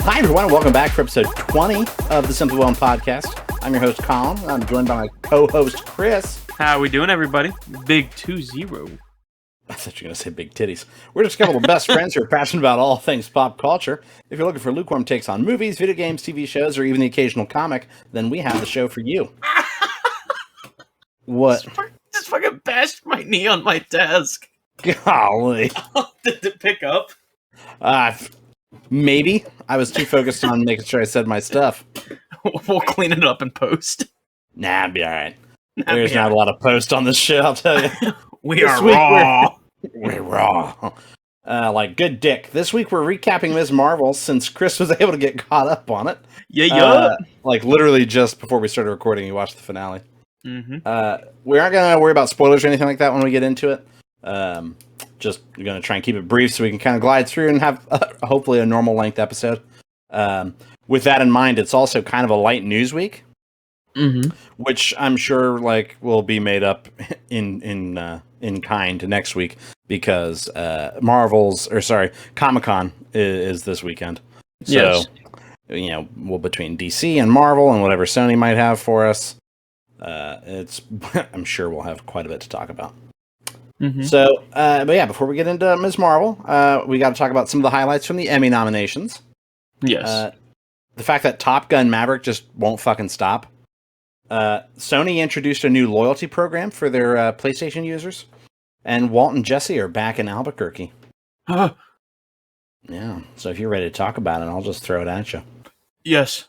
Hi, everyone, and welcome back for episode 20 of the Simply Whelmed podcast. I'm your host, Colin. I'm joined by my co-host, Chris. How are we doing, everybody? Big 2-0. I thought you were going to say big titties. We're just a couple of best friends who are passionate about all things pop culture. If you're looking for lukewarm takes on movies, video games, TV shows, or even the occasional comic, then we have the show for you. What? Just fucking bashed my knee on my desk. Golly. Did it pick up? Maybe. I was too focused on making sure I said my stuff. We'll clean it up and post. Nah, it'll be all right. There's not a lot of post on this shit, I'll tell you. We are raw. We're raw. Like good dick. This week we're recapping Ms.Marvel since Chris was able to get caught up on it. Yeah. Like literally just before we started recording, you watched the finale. Mm-hmm. We aren't going to worry about spoilers or anything like that when we get into it. Just going to try and keep it brief so we can kind of glide through and have hopefully a normal length episode. With that in mind, it's also kind of a light news week, which I'm sure like will be made up in kind next week because Comic-Con is this weekend. So, yes. Well, between DC and Marvel and whatever Sony might have for us, I'm sure we'll have quite a bit to talk about. So, but yeah, before we get into Ms. Marvel, we got to talk about some of the highlights from the Emmy nominations. Yes. The fact that Top Gun Maverick just won't fucking stop. Sony introduced a new loyalty program for their PlayStation users, and Walt and Jesse are back in Albuquerque. Yeah, so if you're ready to talk about it, I'll just throw it at you. Yes.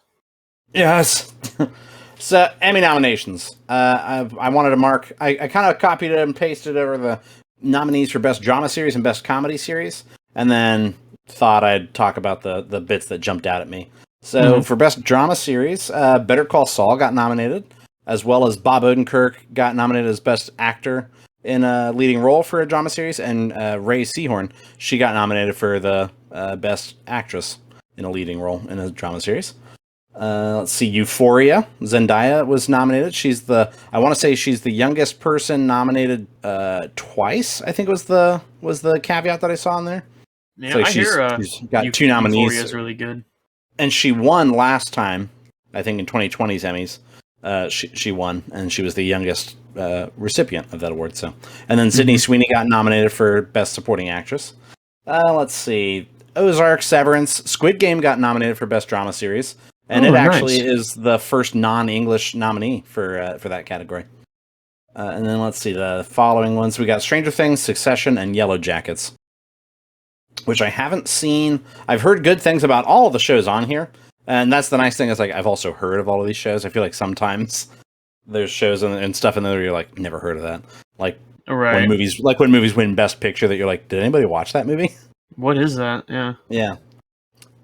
So, Emmy nominations. I wanted to mark... I kind of copied it and pasted over the nominees for Best Drama Series and Best Comedy Series, and then thought I'd talk about the bits that jumped out at me. So, for Best Drama Series, Better Call Saul got nominated, as well as Bob Odenkirk got nominated as Best Actor in a leading role for a drama series, and Ray Seahorn, she got nominated for the Best Actress in a leading role in a drama series. Let's see, Euphoria. Zendaya was nominated. I want to say she's the youngest person nominated twice. I think was the caveat that I saw in there. Yeah, so she's got two nominees. Euphoria's really good. And she won last time, I think in 2020's Emmys. She won, and she was the youngest recipient of that award. So, and then Sydney Sweeney got nominated for Best Supporting Actress. Let's see, Ozark, Severance, Squid Game got nominated for Best Drama Series. And it actually is the first non-English nominee for that category. And then let's see the following ones. We got Stranger Things, Succession, and Yellow Jackets, which I haven't seen. I've heard good things about all of the shows on here, and that's the nice thing is like I've also heard of all of these shows. I feel like sometimes there's shows and stuff in there where you're like never heard of that. Like when movies win Best Picture, that you're like, did anybody watch that movie? What is that? Yeah.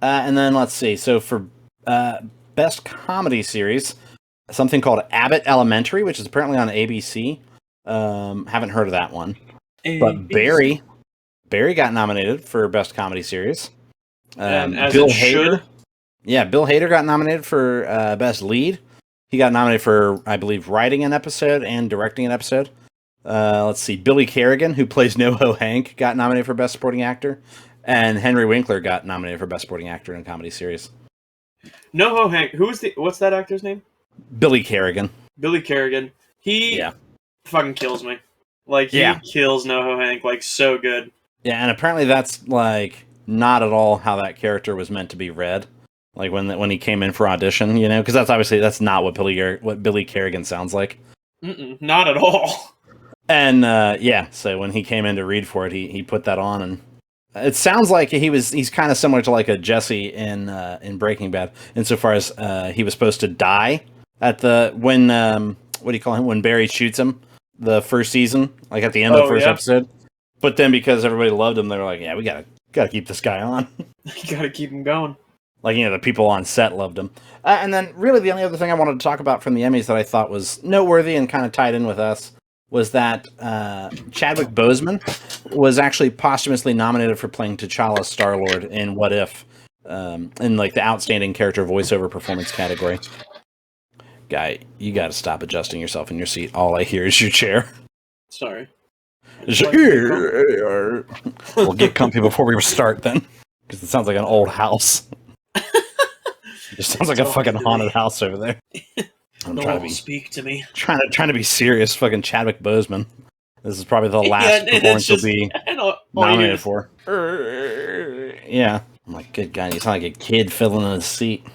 And then let's see. So for Best Comedy Series, something called Abbott Elementary, which is apparently on ABC. Haven't heard of that one. But Barry got nominated for Best Comedy Series. And as Bill it Hader, should. Yeah, Bill Hader got nominated for Best Lead. He got nominated for, I believe, writing an episode and directing an episode. Let's see, Billy Kerrigan, who plays NoHo Hank, got nominated for Best Supporting Actor. And Henry Winkler got nominated for Best Supporting Actor in a Comedy Series. NoHo Hank. What's that actor's name? Billy Kerrigan. Billy Kerrigan. He fucking kills me. Like, he kills NoHo Hank, like, so good. Yeah, and apparently that's, like, not at all how that character was meant to be read. Like, when he came in for audition, you know? Because that's not what Billy Kerrigan sounds like. Not at all. And, so when he came in to read for it, he put that on, and it sounds like he's kind of similar to, like, a Jesse in Breaking Bad, insofar as he was supposed to die at when Barry shoots him the first season, like at the end of the first episode. But then because everybody loved him, they were like, yeah, we gotta keep this guy on. You gotta keep him going. Like, the people on set loved him. And then really the only other thing I wanted to talk about from the Emmys that I thought was noteworthy and kind of tied in with us was that Chadwick Boseman was actually posthumously nominated for playing T'Challa Star-Lord in What If, in like the Outstanding Character Voiceover Performance category. Guy, you got to stop adjusting yourself in your seat. All I hear is your chair. Sorry. We'll get comfy before we start then, because it sounds like an old house. It just sounds like a fucking haunted house over there. I'm no trying one to will be speak to me. trying to be serious. Fucking Chadwick Boseman. This is probably the last performance he'll be nominated for. Yeah. I'm like, good God, you sound like a kid filling in his seat.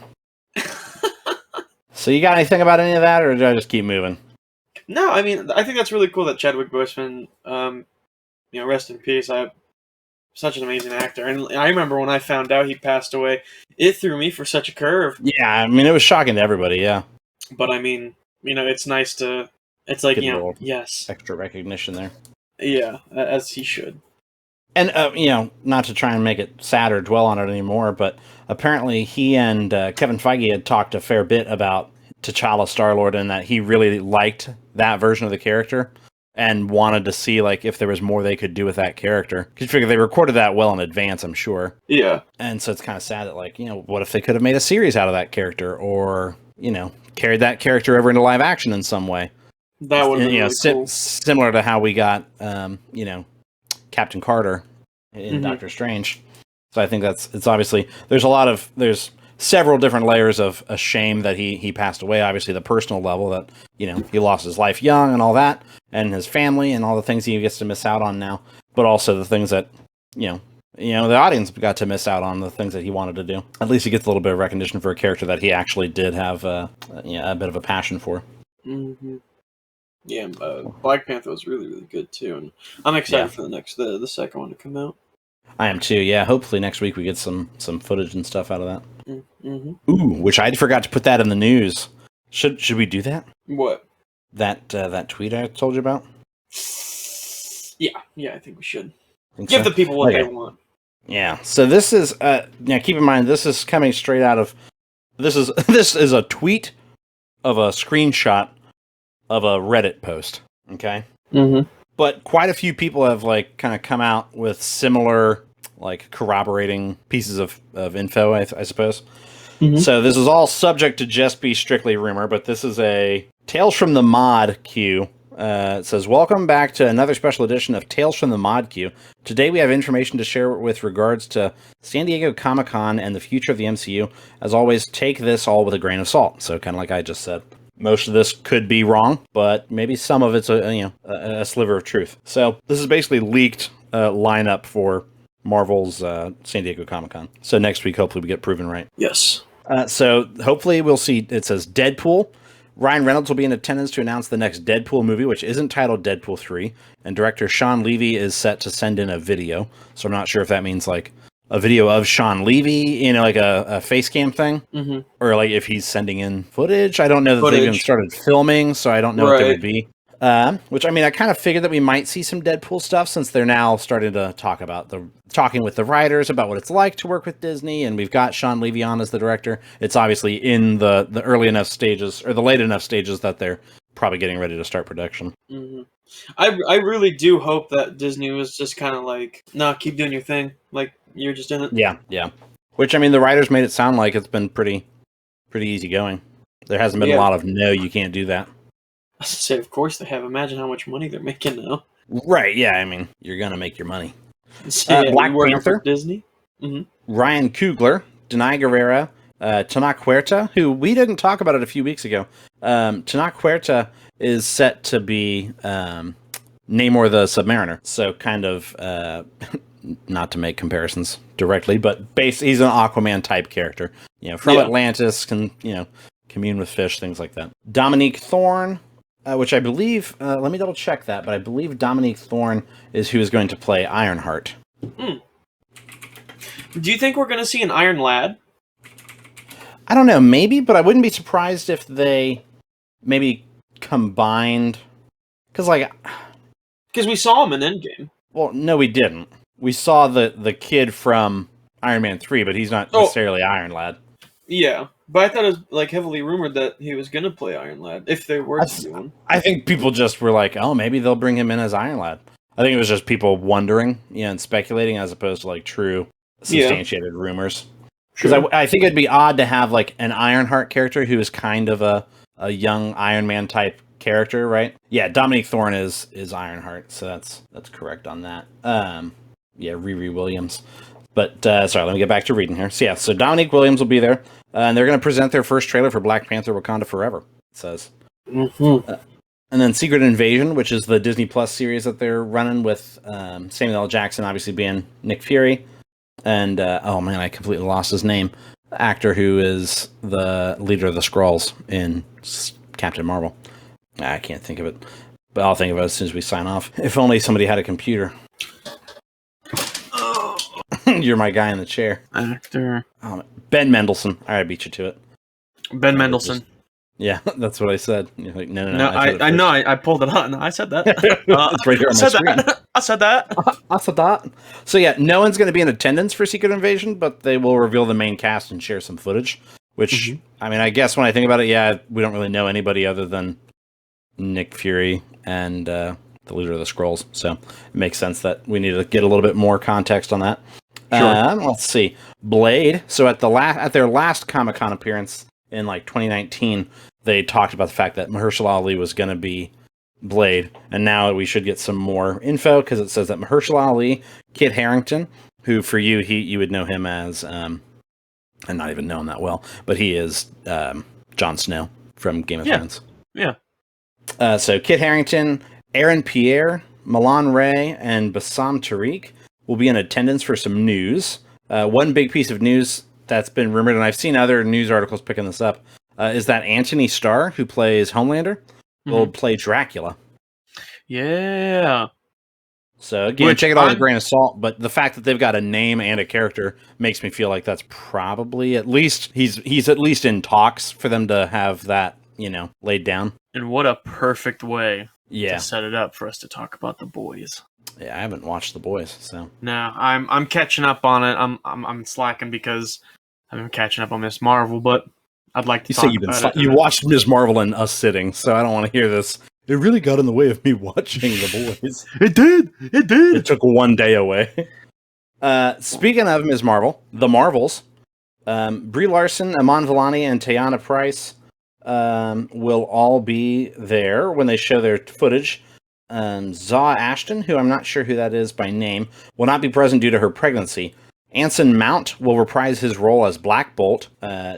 So you got anything about any of that, or did I just keep moving? No, I mean, I think that's really cool that Chadwick Boseman, rest in peace. Such an amazing actor, and I remember when I found out he passed away, it threw me for such a curve. Yeah, I mean, it was shocking to everybody. Yeah, but I mean, it's nice to. It's like, get a little yes, extra recognition there. Yeah, as he should. And not to try and make it sad or dwell on it anymore, but apparently he and Kevin Feige had talked a fair bit about T'Challa Star-Lord, and that he really liked that version of the character and wanted to see like if there was more they could do with that character. Because you figure they recorded that well in advance, I'm sure. Yeah. And so it's kind of sad that like, what if they could have made a series out of that character, or carried that character over into live action in some way. That would be really cool. Similar to how we got Captain Carter in Doctor Strange. So I think it's obviously there's several different layers of a shame that he passed away. Obviously the personal level that, he lost his life young and all that, and his family and all the things he gets to miss out on now, but also the things that, the audience got to miss out on, the things that he wanted to do. At least he gets a little bit of recognition for a character that he actually did have a bit of a passion for. Mm-hmm. Yeah, Black Panther was really, really good too, and I'm excited for the second one to come out. I am too. Yeah, hopefully next week we get some footage and stuff out of that. Mm-hmm. Ooh, which I forgot to put that in the news. Should we do that? What? That tweet I told you about? Yeah, I think we should. Give the people what they want. Yeah. So this is keep in mind this is coming straight out of this is a tweet of a screenshot of a Reddit post. Okay. Mm-hmm. But quite a few people have like kind of come out with similar like corroborating pieces of info, I suppose. Mm-hmm. So this is all subject to just be strictly rumor, but this is a Tales from the Mod queue. It says, welcome back to another special edition of Tales from the Mod queue. Today we have information to share with regards to San Diego Comic-Con and the future of the MCU. As always, take this all with a grain of salt. So kind of like I just said. Most of this could be wrong, but maybe some of it's a sliver of truth. So this is basically leaked lineup for Marvel's San Diego Comic-Con. So next week, hopefully we get proven right. Yes. So hopefully we'll see, it says Deadpool. Ryan Reynolds will be in attendance to announce the next Deadpool movie, which isn't titled Deadpool 3. And director Sean Levy is set to send in a video. So I'm not sure if that means like a video of Sean Levy, like a face cam thing, or like if he's sending in footage. I don't know that they've even started filming, so I don't know what they would be. Which, I mean, I kind of figured that we might see some Deadpool stuff since they're now starting to talking with the writers about what it's like to work with Disney, and we've got Sean Levy on as the director. It's obviously in the early enough stages, or the late enough stages, that they're probably getting ready to start production. Mm-hmm. I really do hope that Disney was just kind of like, nah, keep doing your thing. Like, you're just in it. Yeah. Which, I mean, the writers made it sound like it's been pretty easy going. There hasn't been a lot of, no, you can't do that. I say, of course they have. Imagine how much money they're making now. Right, yeah, I mean, you're going to make your money. Black Panther. Disney. Mm-hmm. Ryan Coogler, Denai Guerrera, Tana Huerta, who we didn't talk about it a few weeks ago. Tana Huerta is set to be Namor the Submariner. So kind of, not to make comparisons directly, but he's an Aquaman type character. From Atlantis, can commune with fish, things like that. Dominique Thorne, which I believe, let me double check that, but I believe Dominique Thorne is who is going to play Ironheart. Mm. Do you think we're going to see an Iron Lad? I don't know, maybe, but I wouldn't be surprised if they maybe combined. Because we saw him in Endgame. Well, no, we didn't. We saw the kid from Iron Man 3, but he's not necessarily Iron Lad. Yeah, but I thought it was heavily rumored that he was going to play Iron Lad, if they were to do one. I think people just were like, oh, maybe they'll bring him in as Iron Lad. I think it was just people wondering, and speculating, as opposed to true substantiated rumors. Because I think it'd be odd to have an Ironheart character who is kind of a young Iron Man type character, right? Yeah, Dominique Thorne is Ironheart, so that's correct on that. Riri Williams. But sorry, let me get back to reading here. So yeah, so Dominique Williams will be there, and they're going to present their first trailer for Black Panther: Wakanda Forever. It says. Mm-hmm. And then Secret Invasion, which is the Disney Plus series that they're running with Samuel L. Jackson obviously being Nick Fury. And, oh man, I completely lost his name. The actor who is the leader of the Skrulls in Captain Marvel. I can't think of it. But I'll think of it as soon as we sign off. If only somebody had a computer. You're my guy in the chair. Actor. Ben Mendelsohn. I beat you to it. Ben Mendelsohn. Yeah, that's what I said. You're like, no. I know. I pulled it out. No, I said that. It's right here on my screen. I said that. I said that. So yeah, no one's going to be in attendance for Secret Invasion, but they will reveal the main cast and share some footage. Which, I mean, I guess when I think about it, yeah, we don't really know anybody other than Nick Fury and the leader of the Skrulls. So it makes sense that we need to get a little bit more context on that. Sure. Let's see. Blade. So at their last Comic-Con appearance in like 2019, they talked about the fact that Mahershala Ali was going to be Blade, and now we should get some more info because it says that Mahershala Ali, Kit Harington, who for you would know him as, I'm not even known that well, but he is Jon Snow from Game of Thrones. Yeah. So Kit Harington, Aaron Pierre, Milan Ray, and Bassam Tariq will be in attendance for some news. One big piece of news that's been rumored, and I've seen other news articles picking this up, is that Anthony Starr, who plays Homelander, will play Dracula. Yeah. So again, take it all with a grain of salt, but the fact that they've got a name and a character makes me feel like that's probably at least he's at least in talks for them to have that, laid down. And what a perfect way to set it up for us to talk about The Boys. Yeah, I haven't watched The Boys, so no, I'm catching up on it. I'm slacking because I've been catching up on Ms.Marvel, but I'd like to talk about it. You watched Ms. Marvel and us sitting, so I don't want to hear this. It really got in the way of me watching The Boys. It did. It took one day away. Speaking of Ms. Marvel, The Marvels, Brie Larson, Iman Vellani, and Teyana Price will all be there when they show their footage. Zaw Ashton, who I'm not sure who that is by name, will not be present due to her pregnancy. Anson Mount will reprise his role as Black Bolt.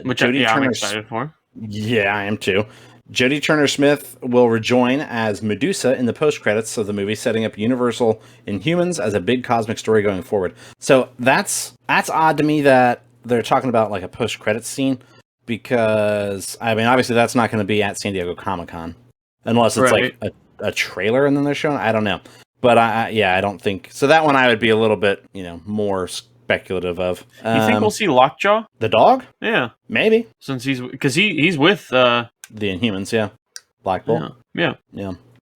Which I'm excited for. Yeah, I am too. Jodie Turner-Smith will rejoin as Medusa in the post-credits of the movie, setting up Universal Inhumans as a big cosmic story going forward. So that's odd to me that they're talking about like a post-credits scene, because, I mean, obviously that's not going to be at San Diego Comic-Con. Unless it's like a trailer and then they're showing. I don't know. But I don't think... So that one I would be a little bit, more speculative of. You think we'll see Lockjaw? The dog? Yeah. Maybe. Since because he's with... the Inhumans, yeah. Black Bolt. Yeah,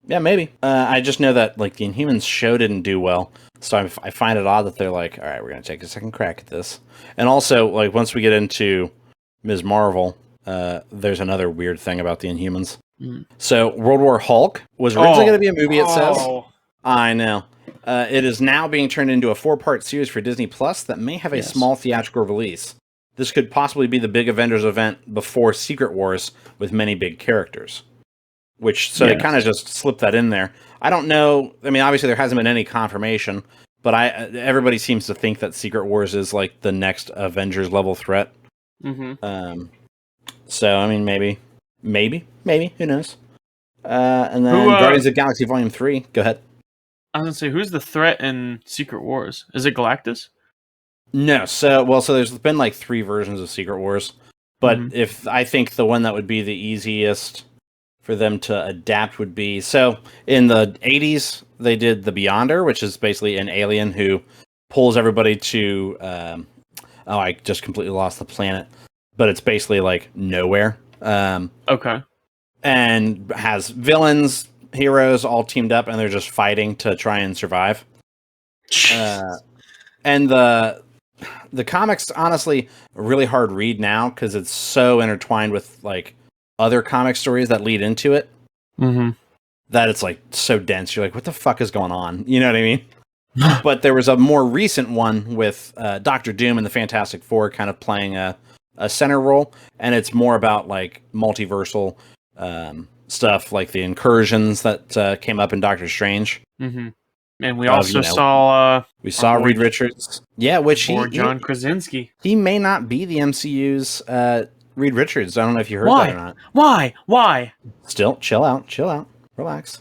maybe. I just know that like the Inhumans show didn't do well, so I find it odd that they're like, all right, we're going to take a second crack at this. And also, like, once we get into Ms. Marvel, there's another weird thing about the Inhumans. So World War Hulk was originally going to be a movie, it says. I know. It is now being turned into a 4-part series for Disney Plus that may have a small theatrical release. This could possibly be the big Avengers event before Secret Wars with many big characters. They kind of just slipped that in there. I don't know. I mean, obviously there hasn't been any confirmation, but everybody seems to think that Secret Wars is like the next Avengers level threat. So, I mean, maybe, who knows? And then Guardians of the Galaxy Volume 3. Go ahead. I was going to say, who's the threat in Secret Wars? Is it Galactus? No, so there's been like 3 versions of Secret Wars, but if I think the one that would be the easiest for them to adapt would be, so in the 80s they did the Beyonder, which is basically an alien who pulls everybody to I just completely lost the planet, but it's basically like nowhere. Okay. And has villains, heroes all teamed up, and they're just fighting to try and survive. And the comics, honestly, are really hard read now because it's so intertwined with like other comic stories that lead into it. That it's like so dense. You're like, what the fuck is going on? You know what I mean? But there was a more recent one with Doctor Doom and the Fantastic Four kind of playing a center role, and it's more about like multiversal stuff, like the incursions that came up in Doctor Strange. And we also saw Reed Richards. Yeah, which John Krasinski. He may not be the MCU's Reed Richards. I don't know if you heard that or not. Why? Still, chill out, relax.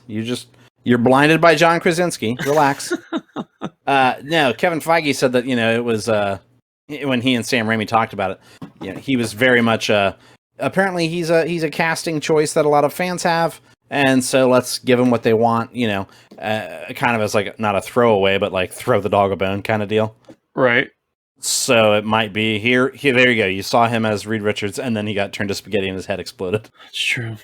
You're blinded by John Krasinski. Relax. No, Kevin Feige said that it was when he and Sam Raimi talked about it. He was very much apparently he's a casting choice that a lot of fans have. And so let's give them what they want, kind of as like not a throwaway, but like throw the dog a bone kind of deal. Right. So it might be here. There you go. You saw him as Reed Richards, and then he got turned to spaghetti and his head exploded. That's true.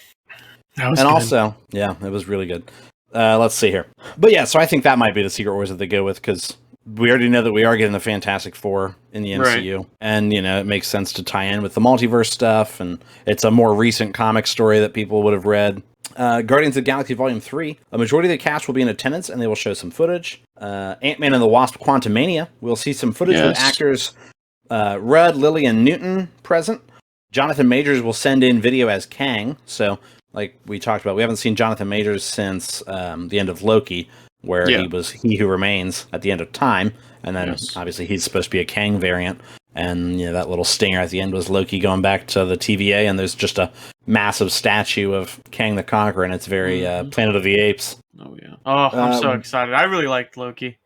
That was and good. Also, yeah, it was really good. Let's see here. But yeah, so I think that might be the Secret Wars that they go with, because we already know that we are getting the Fantastic Four in the MCU. Right. And, it makes sense to tie in with the multiverse stuff, and it's a more recent comic story that people would have read. Guardians of the Galaxy Volume 3. A majority of the cast will be in attendance, and they will show some footage. Ant-Man and the Wasp Quantumania. We'll see some footage with actors Rudd, Lillian Newton present. Jonathan Majors will send in video as Kang. So, like we talked about, we haven't seen Jonathan Majors since the end of Loki, where he was He Who Remains at the end of time. And then, obviously, he's supposed to be a Kang variant. And that little stinger at the end was Loki going back to the TVA, and there's just a massive statue of Kang the Conqueror, and it's very Planet of the Apes. Oh, yeah. Oh, I'm so excited. I really liked Loki.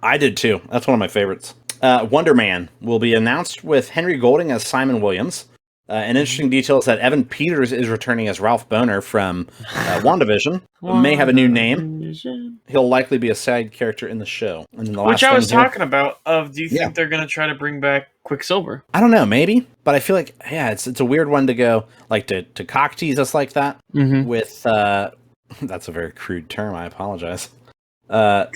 I did, too. That's one of my favorites. Wonder Man will be announced with Henry Golding as Simon Williams. An interesting detail is that Evan Peters is returning as Ralph Boner from WandaVision. May have a new name. He'll likely be a side character in the show. And then the Which I was talking about. Do you think they're going to try to bring back Quicksilver? I don't know, maybe. But I feel like, it's a weird one to go, like, to cock tease us like that. Mm-hmm. With, that's a very crude term, I apologize. Cock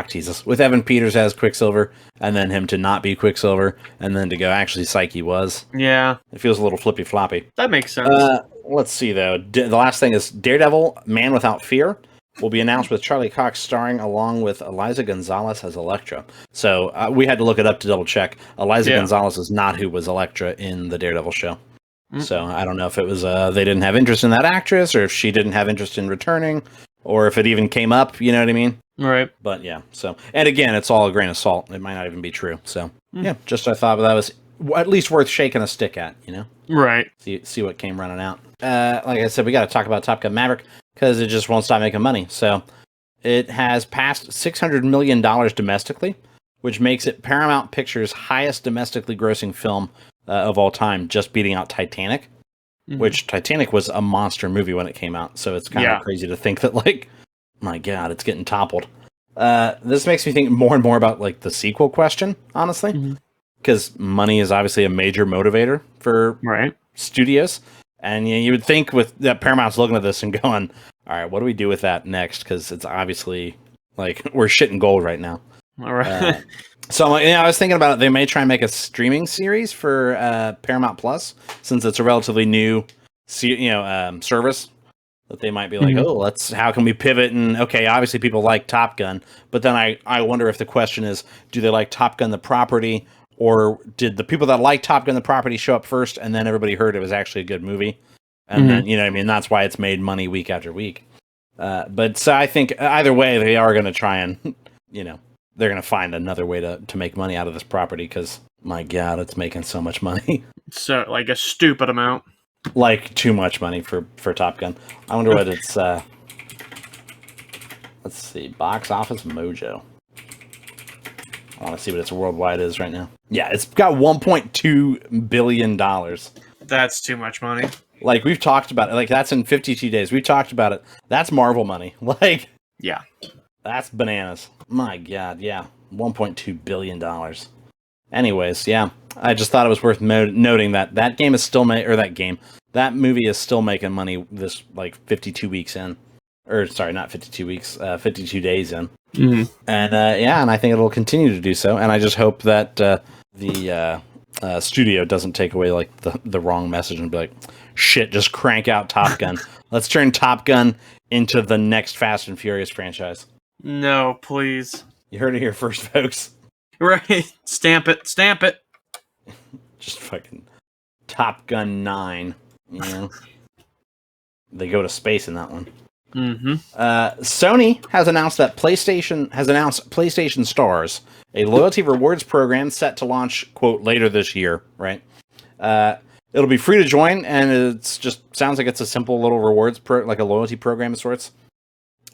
teases with Evan Peters as Quicksilver, and then him to not be Quicksilver, and then to go actually Psyche was. Yeah, it feels a little flippy floppy. That makes sense. Let's see though. The last thing is Daredevil: Man Without Fear will be announced with Charlie Cox starring along with Eliza Gonzalez as Elektra. So we had to look it up to double check. Eliza Gonzalez is not who was Elektra in the Daredevil show. So I don't know if it was they didn't have interest in that actress, or if she didn't have interest in returning. Or if it even came up, you know what I mean? Right. But yeah, so, and again, it's all a grain of salt. It might not even be true. So, yeah, just I thought that was at least worth shaking a stick at, Right. See what came running out. Like I said, we got to talk about Top Gun Maverick, because it just won't stop making money. So, it has passed $600 million domestically, which makes it Paramount Pictures' highest domestically grossing film of all time, just beating out Titanic. Mm-hmm. Which Titanic was a monster movie when it came out, so it's kind of crazy to think that, like, my God, it's getting toppled. This makes me think more and more about, like, the sequel question, honestly, because money is obviously a major motivator for studios, and you would think with that Paramount's looking at this and going, all right, what do we do with that next? Because it's obviously like we're shitting gold right now. All right. So, I was thinking about it. They may try and make a streaming series for Paramount Plus, since it's a relatively new, service. That they might be like, how can we pivot? And okay, obviously people like Top Gun, but then I wonder if the question is, do they like Top Gun the property, or did the people that like Top Gun the property show up first, and then everybody heard it was actually a good movie, and then that's why it's made money week after week. But so I think either way, they are going to try and they're going to find another way to make money out of this property, because, my God, it's making so much money. So, like, a stupid amount. Like, too much money for Top Gun. I wonder what it's... let's see. Box Office Mojo. I want to see what its worldwide is right now. Yeah, it's got $1.2 billion. That's too much money. Like, we've talked about it. Like, that's in 52 days. We've talked about it. That's Marvel money. Like... Yeah. That's bananas. My God, yeah. $1.2 billion. Anyways, yeah. I just thought it was worth noting that game is still that movie is still making money this, 52 weeks in. Or, sorry, not 52 weeks, 52 days in. Mm-hmm. And, and I think it'll continue to do so. And I just hope that the studio doesn't take away, the wrong message and be like, shit, just crank out Top Gun. Let's turn Top Gun into the next Fast and Furious franchise. No, please. You heard it here first, folks. Right. Stamp it. Just fucking Top Gun 9, They go to space in that one. Mm-hmm. Sony has announced PlayStation Stars, a loyalty rewards program set to launch, quote, later this year, right? It'll be free to join, and it's just sounds like it's a simple little rewards, like a loyalty program of sorts,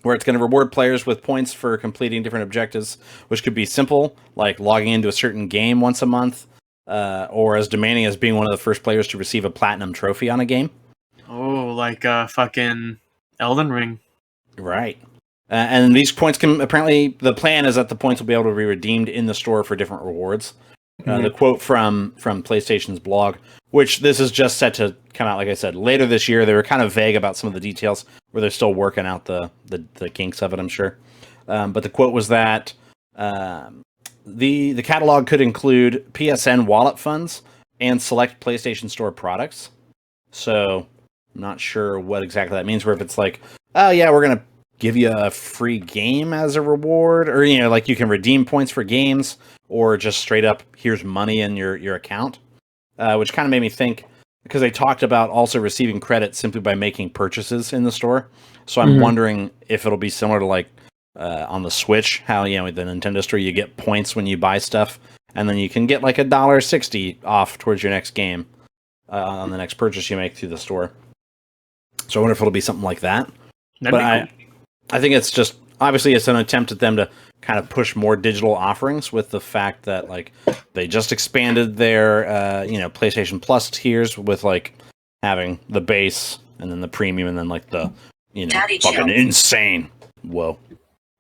where it's going to reward players with points for completing different objectives, which could be simple, like logging into a certain game once a month, or as demanding as being one of the first players to receive a platinum trophy on a game. Oh, like fucking Elden Ring. Right. And these points can apparently, the plan is that the points will be able to be redeemed in the store for different rewards. The quote from PlayStation's blog, which this is just set to come out, like I said, later this year. They were kind of vague about some of the details, where they're still working out the kinks of it, I'm sure. But the quote was that the catalog could include PSN wallet funds and select PlayStation Store products. So I'm not sure what exactly that means, where if it's like, oh yeah, we're going to give you a free game as a reward, or, you know, like you can redeem points for games, or just straight up, here's money in your account, which kind of made me think, because they talked about also receiving credit simply by making purchases in the store. So I'm wondering if it'll be similar to like on the Switch, how, you know, the Nintendo Store, you get points when you buy stuff, and then you can get like $1.60 off towards your next game on the next purchase you make through the store. So I wonder if it'll be something like that. That'd be cool. I think it's just, obviously it's an attempt at them to kind of push more digital offerings, with the fact that like they just expanded their PlayStation Plus tiers, with like having the base and then the premium and then like the Daddy fucking chill. Insane. Whoa.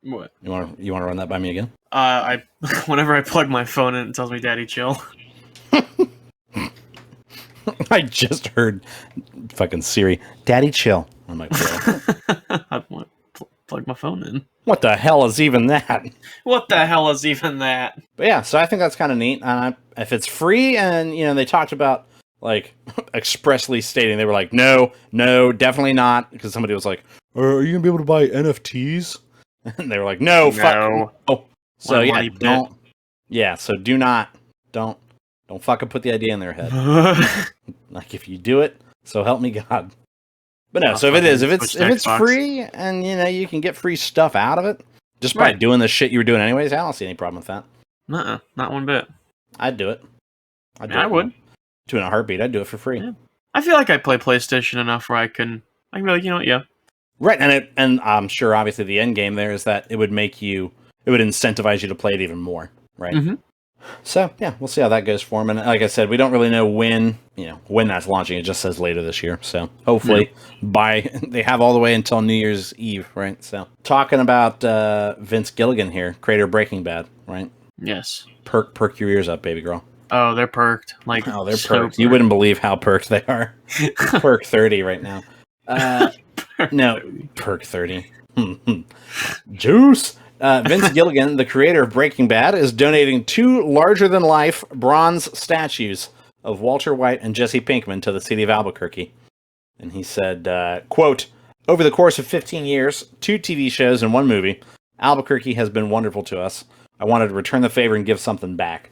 What? You want to run that by me again? Whenever I plug my phone in, it tells me Daddy chill. I just heard fucking Siri, Daddy chill. I'm like, I want to plug my phone in. What the hell is even that? What the hell is even that? But yeah, so I think that's kind of neat. If it's free, and they talked about like expressly stating, they were like, no, definitely not, because somebody was like, are you gonna be able to buy NFTs? And they were like, no. Fuck no. So yeah, don't. Yeah, so don't fucking put the idea in their head. Like, if you do it, so help me God. But no, so if it's free, and you can get free stuff out of it just by doing the shit you were doing anyways, I don't see any problem with that. Not one bit. I'd do it. I would. Do it in a heartbeat. I'd do it for free. Yeah. I feel like I play PlayStation enough where I can be like, you know what, yeah. Right, and I'm sure obviously the end game there is that it would incentivize you to play it even more, right? Mm-hmm. So yeah, we'll see how that goes for them. And like I said, we don't really know when that's launching. It just says later this year. So hopefully they have all the way until New Year's Eve, right? So talking about Vince Gilligan here, creator of Breaking Bad, right? Yes. Perk your ears up, baby girl. Oh, they're perked. Like, oh, they're so perked. You wouldn't believe how perked they are. Perk 30 right now. No, Perk 30. Juice. Vince Gilligan, the creator of Breaking Bad, is donating 2 larger-than-life bronze statues of Walter White and Jesse Pinkman to the city of Albuquerque. And he said, quote, over the course of 15 years, 2 TV shows and 1 movie, Albuquerque has been wonderful to us. I wanted to return the favor and give something back.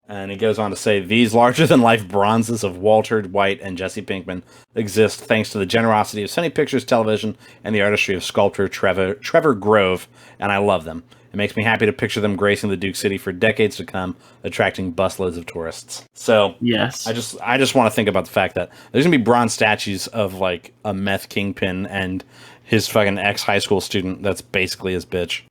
And he goes on to say, these larger-than-life bronzes of Walter White and Jesse Pinkman exist thanks to the generosity of Sony Pictures Television and the artistry of sculptor Trevor Grove, and I love them. It makes me happy to picture them gracing the Duke City for decades to come, attracting busloads of tourists. So, yes, I just want to think about the fact that there's going to be bronze statues of, like, a meth kingpin and his fucking ex-high school student that's basically his bitch.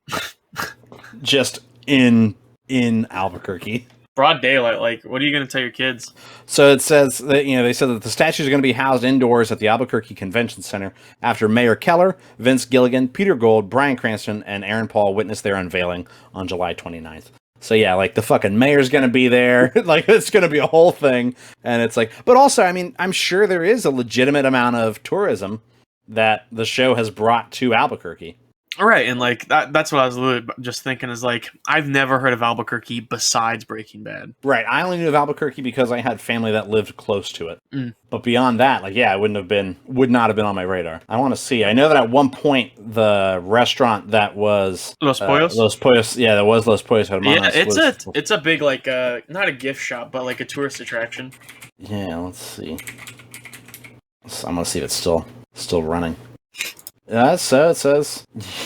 Just in Albuquerque. Broad daylight, like, what are you going to tell your kids? So it says that, they said that the statues are going to be housed indoors at the Albuquerque Convention Center after Mayor Keller, Vince Gilligan, Peter Gould, Bryan Cranston, and Aaron Paul witnessed their unveiling on July 29th. So yeah, like, the fucking mayor's going to be there. Like, it's going to be a whole thing. And it's like, but also, I mean, I'm sure there is a legitimate amount of tourism that the show has brought to Albuquerque. Right, and like that's what I was literally just thinking is like, I've never heard of Albuquerque besides Breaking Bad. Right, I only knew of Albuquerque because I had family that lived close to it. But beyond that, like, yeah, it would not have been on my radar. I want to see. I know that at one point the restaurant that was Los Pollos, yeah, that was Los Pollos Hermanos. Yeah, it's a big, like, not a gift shop, but like a tourist attraction. Yeah, let's see. I'm gonna see if it's still running. So it says.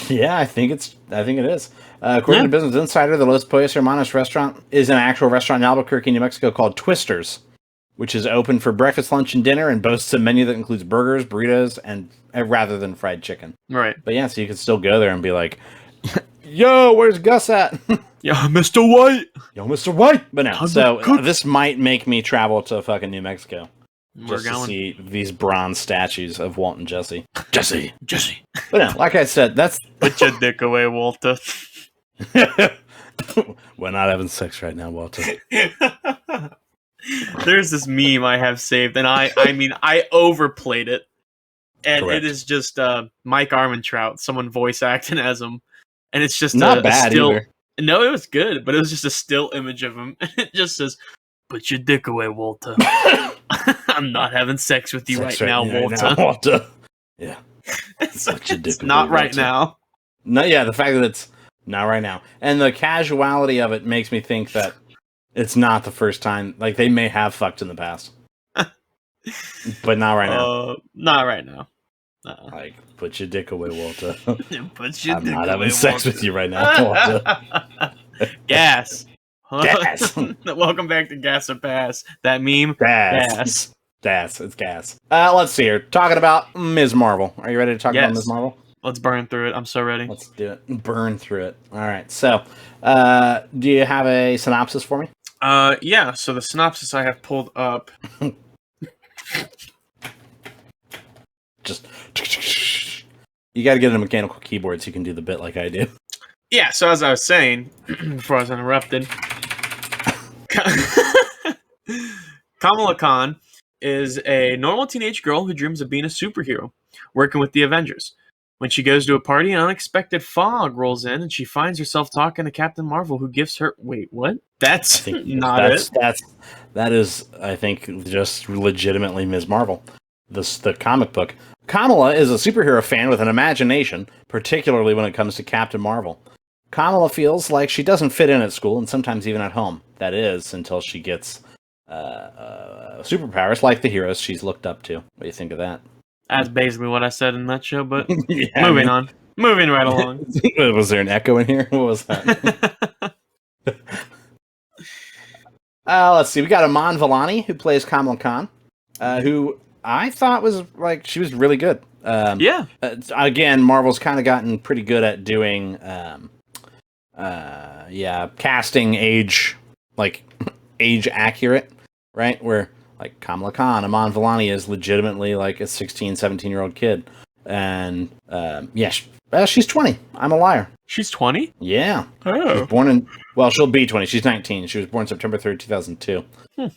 Yeah, I think it is. According to Business Insider, the Los Pollos Hermanos restaurant is an actual restaurant in Albuquerque, New Mexico called Twisters, which is open for breakfast, lunch, and dinner, and boasts a menu that includes burgers, burritos, and rather than fried chicken. Right. But yeah, so you can still go there and be like, "Yo, where's Gus at?" Yeah, Mr. White. Yo, Mr. White. But no, this might make me travel to fucking New Mexico just to see these bronze statues of Walt and Jesse. Jesse. But no, like I said, that's put your dick away, Walter. We're not having sex right now, Walter. There's this meme I have saved, and I mean, I overplayed it. And Correct. It is just Mike Armentrout, someone voice acting as him. And it's just not bad still, either. No, it was good, but it was just a still image of him. And it just says, put your dick away, Walter. I'm not having sex with you right now, Walter. Yeah. It's not right now. No, yeah, the fact that it's not right now. And the casuality of it makes me think that it's not the first time. Like, they may have fucked in the past. But not right now. Not right now. Like, put your dick away, Walter. Put your I'm dick not away, having sex with you right now, Walter. Gas. Gas. Welcome back to Gas or Pass. That meme? Gas. It's gas. Let's see here. Talking about Ms. Marvel. Are you ready to talk about Ms. Marvel? Let's burn through it. I'm so ready. Let's do it. Burn through it. All right. So, do you have a synopsis for me? Yeah. So the synopsis I have pulled up. Just you got to get a mechanical keyboard so you can do the bit like I do. Yeah. So as I was saying before I was interrupted, Kamala Khan is a normal teenage girl who dreams of being a superhero, working with the Avengers. When she goes to a party, an unexpected fog rolls in, and she finds herself talking to Captain Marvel, who gives her... Wait, what? That's not it. That is, I think, just legitimately Ms. Marvel. The comic book. Kamala is a superhero fan with an imagination, particularly when it comes to Captain Marvel. Kamala feels like she doesn't fit in at school, and sometimes even at home. That is, until she gets superpowers like the heroes she's looked up to. What do you think of that? That's basically what I said in that show, but moving on. Moving right along. Was there an echo in here? What was that? Let's see. We got Iman Vellani, who plays Kamala Khan, who I thought was, like, she was really good. Yeah. Again, Marvel's kind of gotten pretty good at doing, casting age accurate, right? Where, like, Kamala Khan, Iman Vellani is legitimately like a 16, 17-year-old kid. And, she's 20. I'm a liar. She's 20? Yeah. Oh. She was born she'll be 20. She's 19. She was born September 3rd, 2002.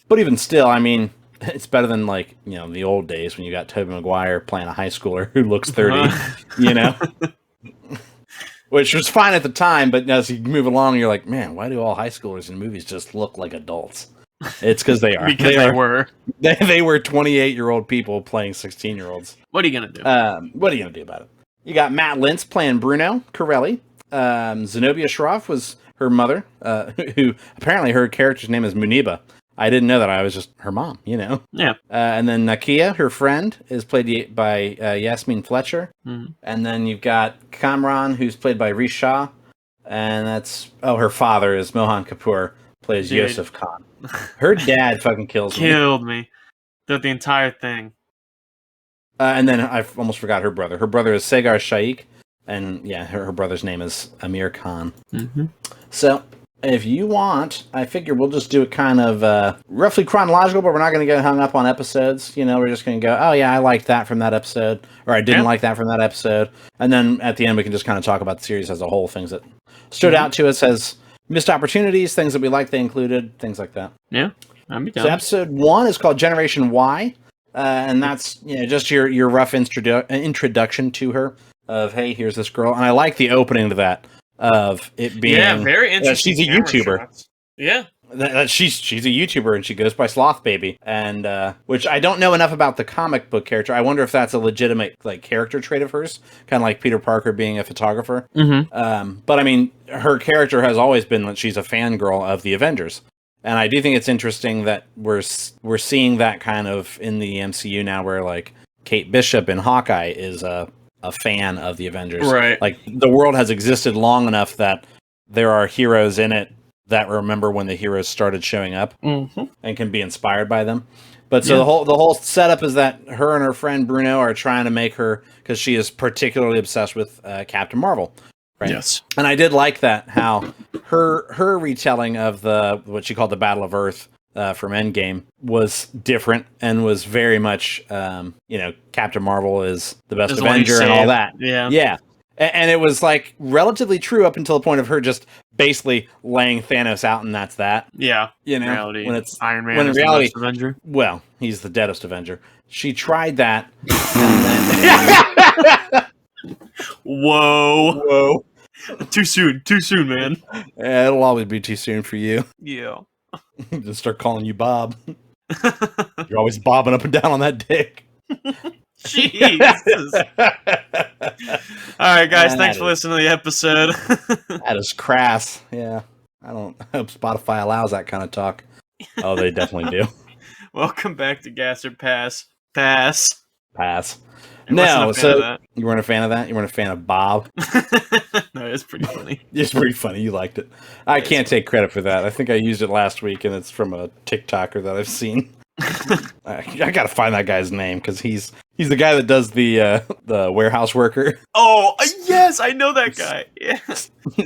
But even still, I mean, it's better than, like, you know, the old days when you got Tobey Maguire playing a high schooler who looks 30, you know? Which was fine at the time, but as you move along, you're like, man, why do all high schoolers in movies just look like adults? It's because they are. They were. They were 28-year-old people playing 16-year-olds. What are you going to do? What are you going to do about it? You got Matt Lintz playing Bruno Corelli. Zenobia Shroff was her mother, who apparently her character's name is Muniba. I didn't know that. I was just her mom, you know? Yeah. And then Nakia, her friend, is played by Yasmin Fletcher. Mm-hmm. And then you've got Kamran, who's played by Reese Shah. And her father is Mohan Kapoor, plays Yosef Khan. Her dad fucking killed me. The entire thing. And then I almost forgot her brother. Her brother is Sagar Shaikh. And yeah, her brother's name is Amir Khan. Mm-hmm. So, if you want, I figure we'll just do it kind of roughly chronological, but we're not going to get hung up on episodes. You know, we're just going to go, oh yeah, I liked that from that episode, or I didn't like that from that episode. And then at the end, we can just kind of talk about the series as a whole, things that stood out to us as missed opportunities, things that we liked they included, things like that. Yeah, I'm down. So episode 1 is called Generation Y, and that's just your rough introduction to her of, hey, here's this girl. And I like the opening to that. Of it being, very interesting. She's a YouTuber. Shots. Yeah, she's a YouTuber and she goes by Sloth Baby, and which I don't know enough about the comic book character. I wonder if that's a legitimate character trait of hers, kind of like Peter Parker being a photographer. Mm-hmm. But I mean, her character has always been that she's a fangirl of the Avengers, and I do think it's interesting that we're seeing that kind of in the MCU now, where like Kate Bishop in Hawkeye is a a fan of the Avengers. Right. Like the world has existed long enough that there are heroes in it that remember when the heroes started showing up and can be inspired by them. But so the whole setup is that her and her friend Bruno are trying to make her, because she is particularly obsessed with Captain Marvel. Right? Yes. And I did like that, how her retelling of what she called the Battle of Earth from Endgame was different and was very much, Captain Marvel is the best Avenger and all that. Yeah. Yeah. And it was like relatively true up until the point of her just basically laying Thanos out, and that's that. Yeah. You know, reality. when it's Iron Man when in is reality, the best Avenger. Well, he's the deadest Avenger. She tried that. And then Whoa. Too soon, man. Yeah, it'll always be too soon for you. Yeah. Just start calling you Bob. You're always bobbing up and down on that dick. Jesus. All right, guys. Thanks for listening to the episode. That is crass. Yeah. I hope Spotify allows that kind of talk. Oh, they definitely do. Welcome back to Gas or Pass. Pass. No, so you weren't a fan of that? You weren't a fan of Bob? No, it's pretty funny. It's pretty funny. You liked it. I can't take credit for that. I think I used it last week, and it's from a TikToker that I've seen. I gotta find that guy's name, because he's the guy that does the warehouse worker. Oh yes, I know that guy. Yeah.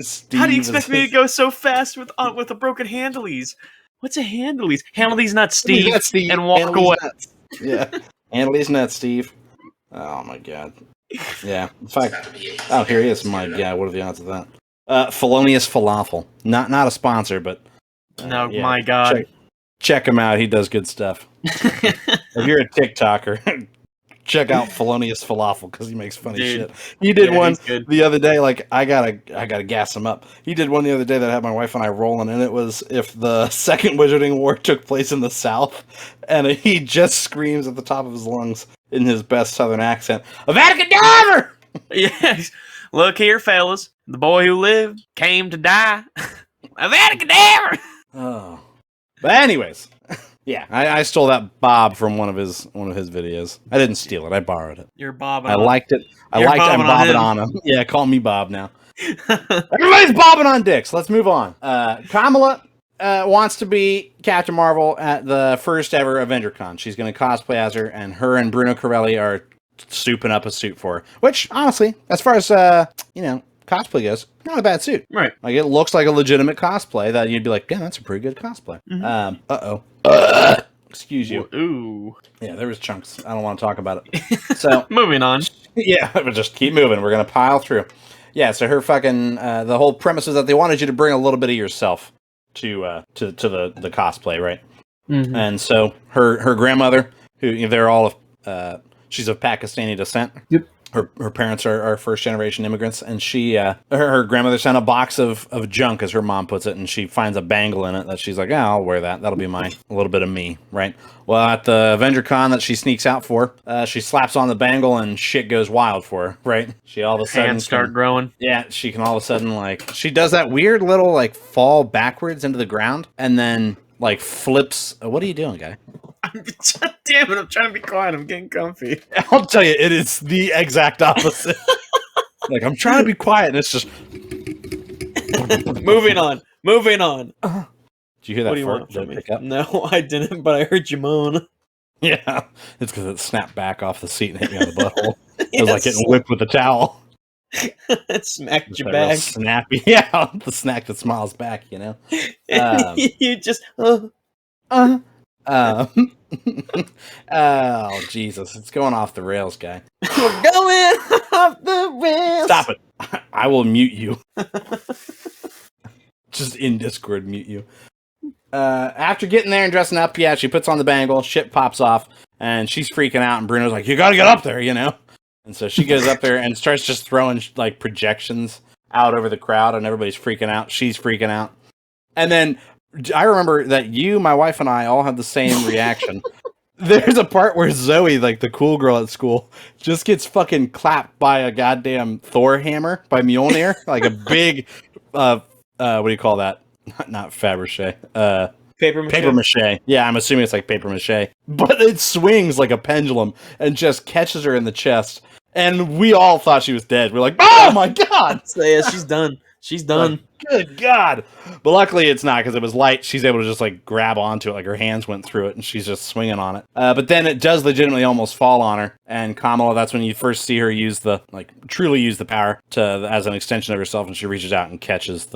Steve, how do you expect me to go so fast with a broken handleys? What's a handleys? Handleys, not Steve, and walk away. Nuts. Yeah, handleys, not Steve. Oh my god. Yeah. In fact, oh, here he is. My god, what are the odds of that? Felonious Falafel. Not a sponsor, but no, yeah, my god. Check him out. He does good stuff. If you're a TikToker, check out Felonious Falafel, because he makes funny shit. He did one the other day. Like I gotta gas him up. He did one the other day that had my wife and I rolling, and it was if the Second Wizarding War took place in the South, and he just screams at the top of his lungs in his best Southern accent, "Avada Kedavra!" Yes. Look here, fellas. The boy who lived came to die. Avada Kedavra! Oh. But anyways, yeah, I stole that Bob from one of his videos. I didn't steal it. I borrowed it. You're bobbing. I liked it. I'm bobbing on him. Yeah, call me Bob now. Everybody's bobbing on dicks. Let's move on. Kamala wants to be Captain Marvel at the first ever AvengerCon. She's going to cosplay as her, and Bruno Corelli are souping up a suit for her. Which, honestly, as far as cosplay goes, not a bad suit. Right. Like, it looks like a legitimate cosplay that you'd be like, yeah, that's a pretty good cosplay. Excuse you. Ooh. Yeah, there was chunks. I don't want to talk about it. So moving on. Yeah, we'll just keep moving. We're going to pile through. Yeah, so her fucking, the whole premise is that they wanted you to bring a little bit of yourself to the cosplay, right? Mm-hmm. And so her grandmother, who they're all she's of Pakistani descent. Yep. Her parents are first generation immigrants, and she her grandmother sent a box of junk, as her mom puts it, and she finds a bangle in it that she's like, I'll wear that. That'll be mine. A little bit of me, right? Well, at the AvengerCon that she sneaks out for, she slaps on the bangle and shit goes wild for her, right? She all of a sudden hands start growing. Yeah, she can all of a sudden she does that weird little fall backwards into the ground and then flips. What are you doing, guy? Damn it, I'm trying to be quiet. I'm getting comfy. I'll tell you, it is the exact opposite. I'm trying to be quiet, and it's just... Moving on. Did you hear that? What do you want from me? Pick up? No, I didn't, but I heard you moan. Yeah, it's because it snapped back off the seat and hit me on the butthole. It was like getting whipped with a towel. It smacked your back. Snappy. Yeah, the snack that smiles back, You just... oh, Jesus. It's going off the rails, guy. We're going off the rails. Stop it. I will mute you. Just in Discord, mute you. After getting there and dressing up, yeah, she puts on the bangle, shit pops off, and she's freaking out, and Bruno's like, you gotta get up there, And so she goes up there and starts just throwing, projections out over the crowd, and everybody's freaking out. She's freaking out. And then I remember that my wife, and I all had the same reaction. There's a part where Zoe, the cool girl at school, just gets fucking clapped by a goddamn Thor hammer by Mjolnir, a big, what do you call that? Not Fabergé. Paper mache. Paper mache. Yeah, I'm assuming it's paper mache. But it swings like a pendulum and just catches her in the chest. And we all thought she was dead. We're like, oh my god! So yeah, she's done. She's done. Like, good god! But luckily it's not, because it was light. She's able to just like grab onto it, like her hands went through it, and she's just swinging on it. But then it does legitimately almost fall on her. And Kamala, that's when you first see her use truly use the power as an extension of herself, and she reaches out and catches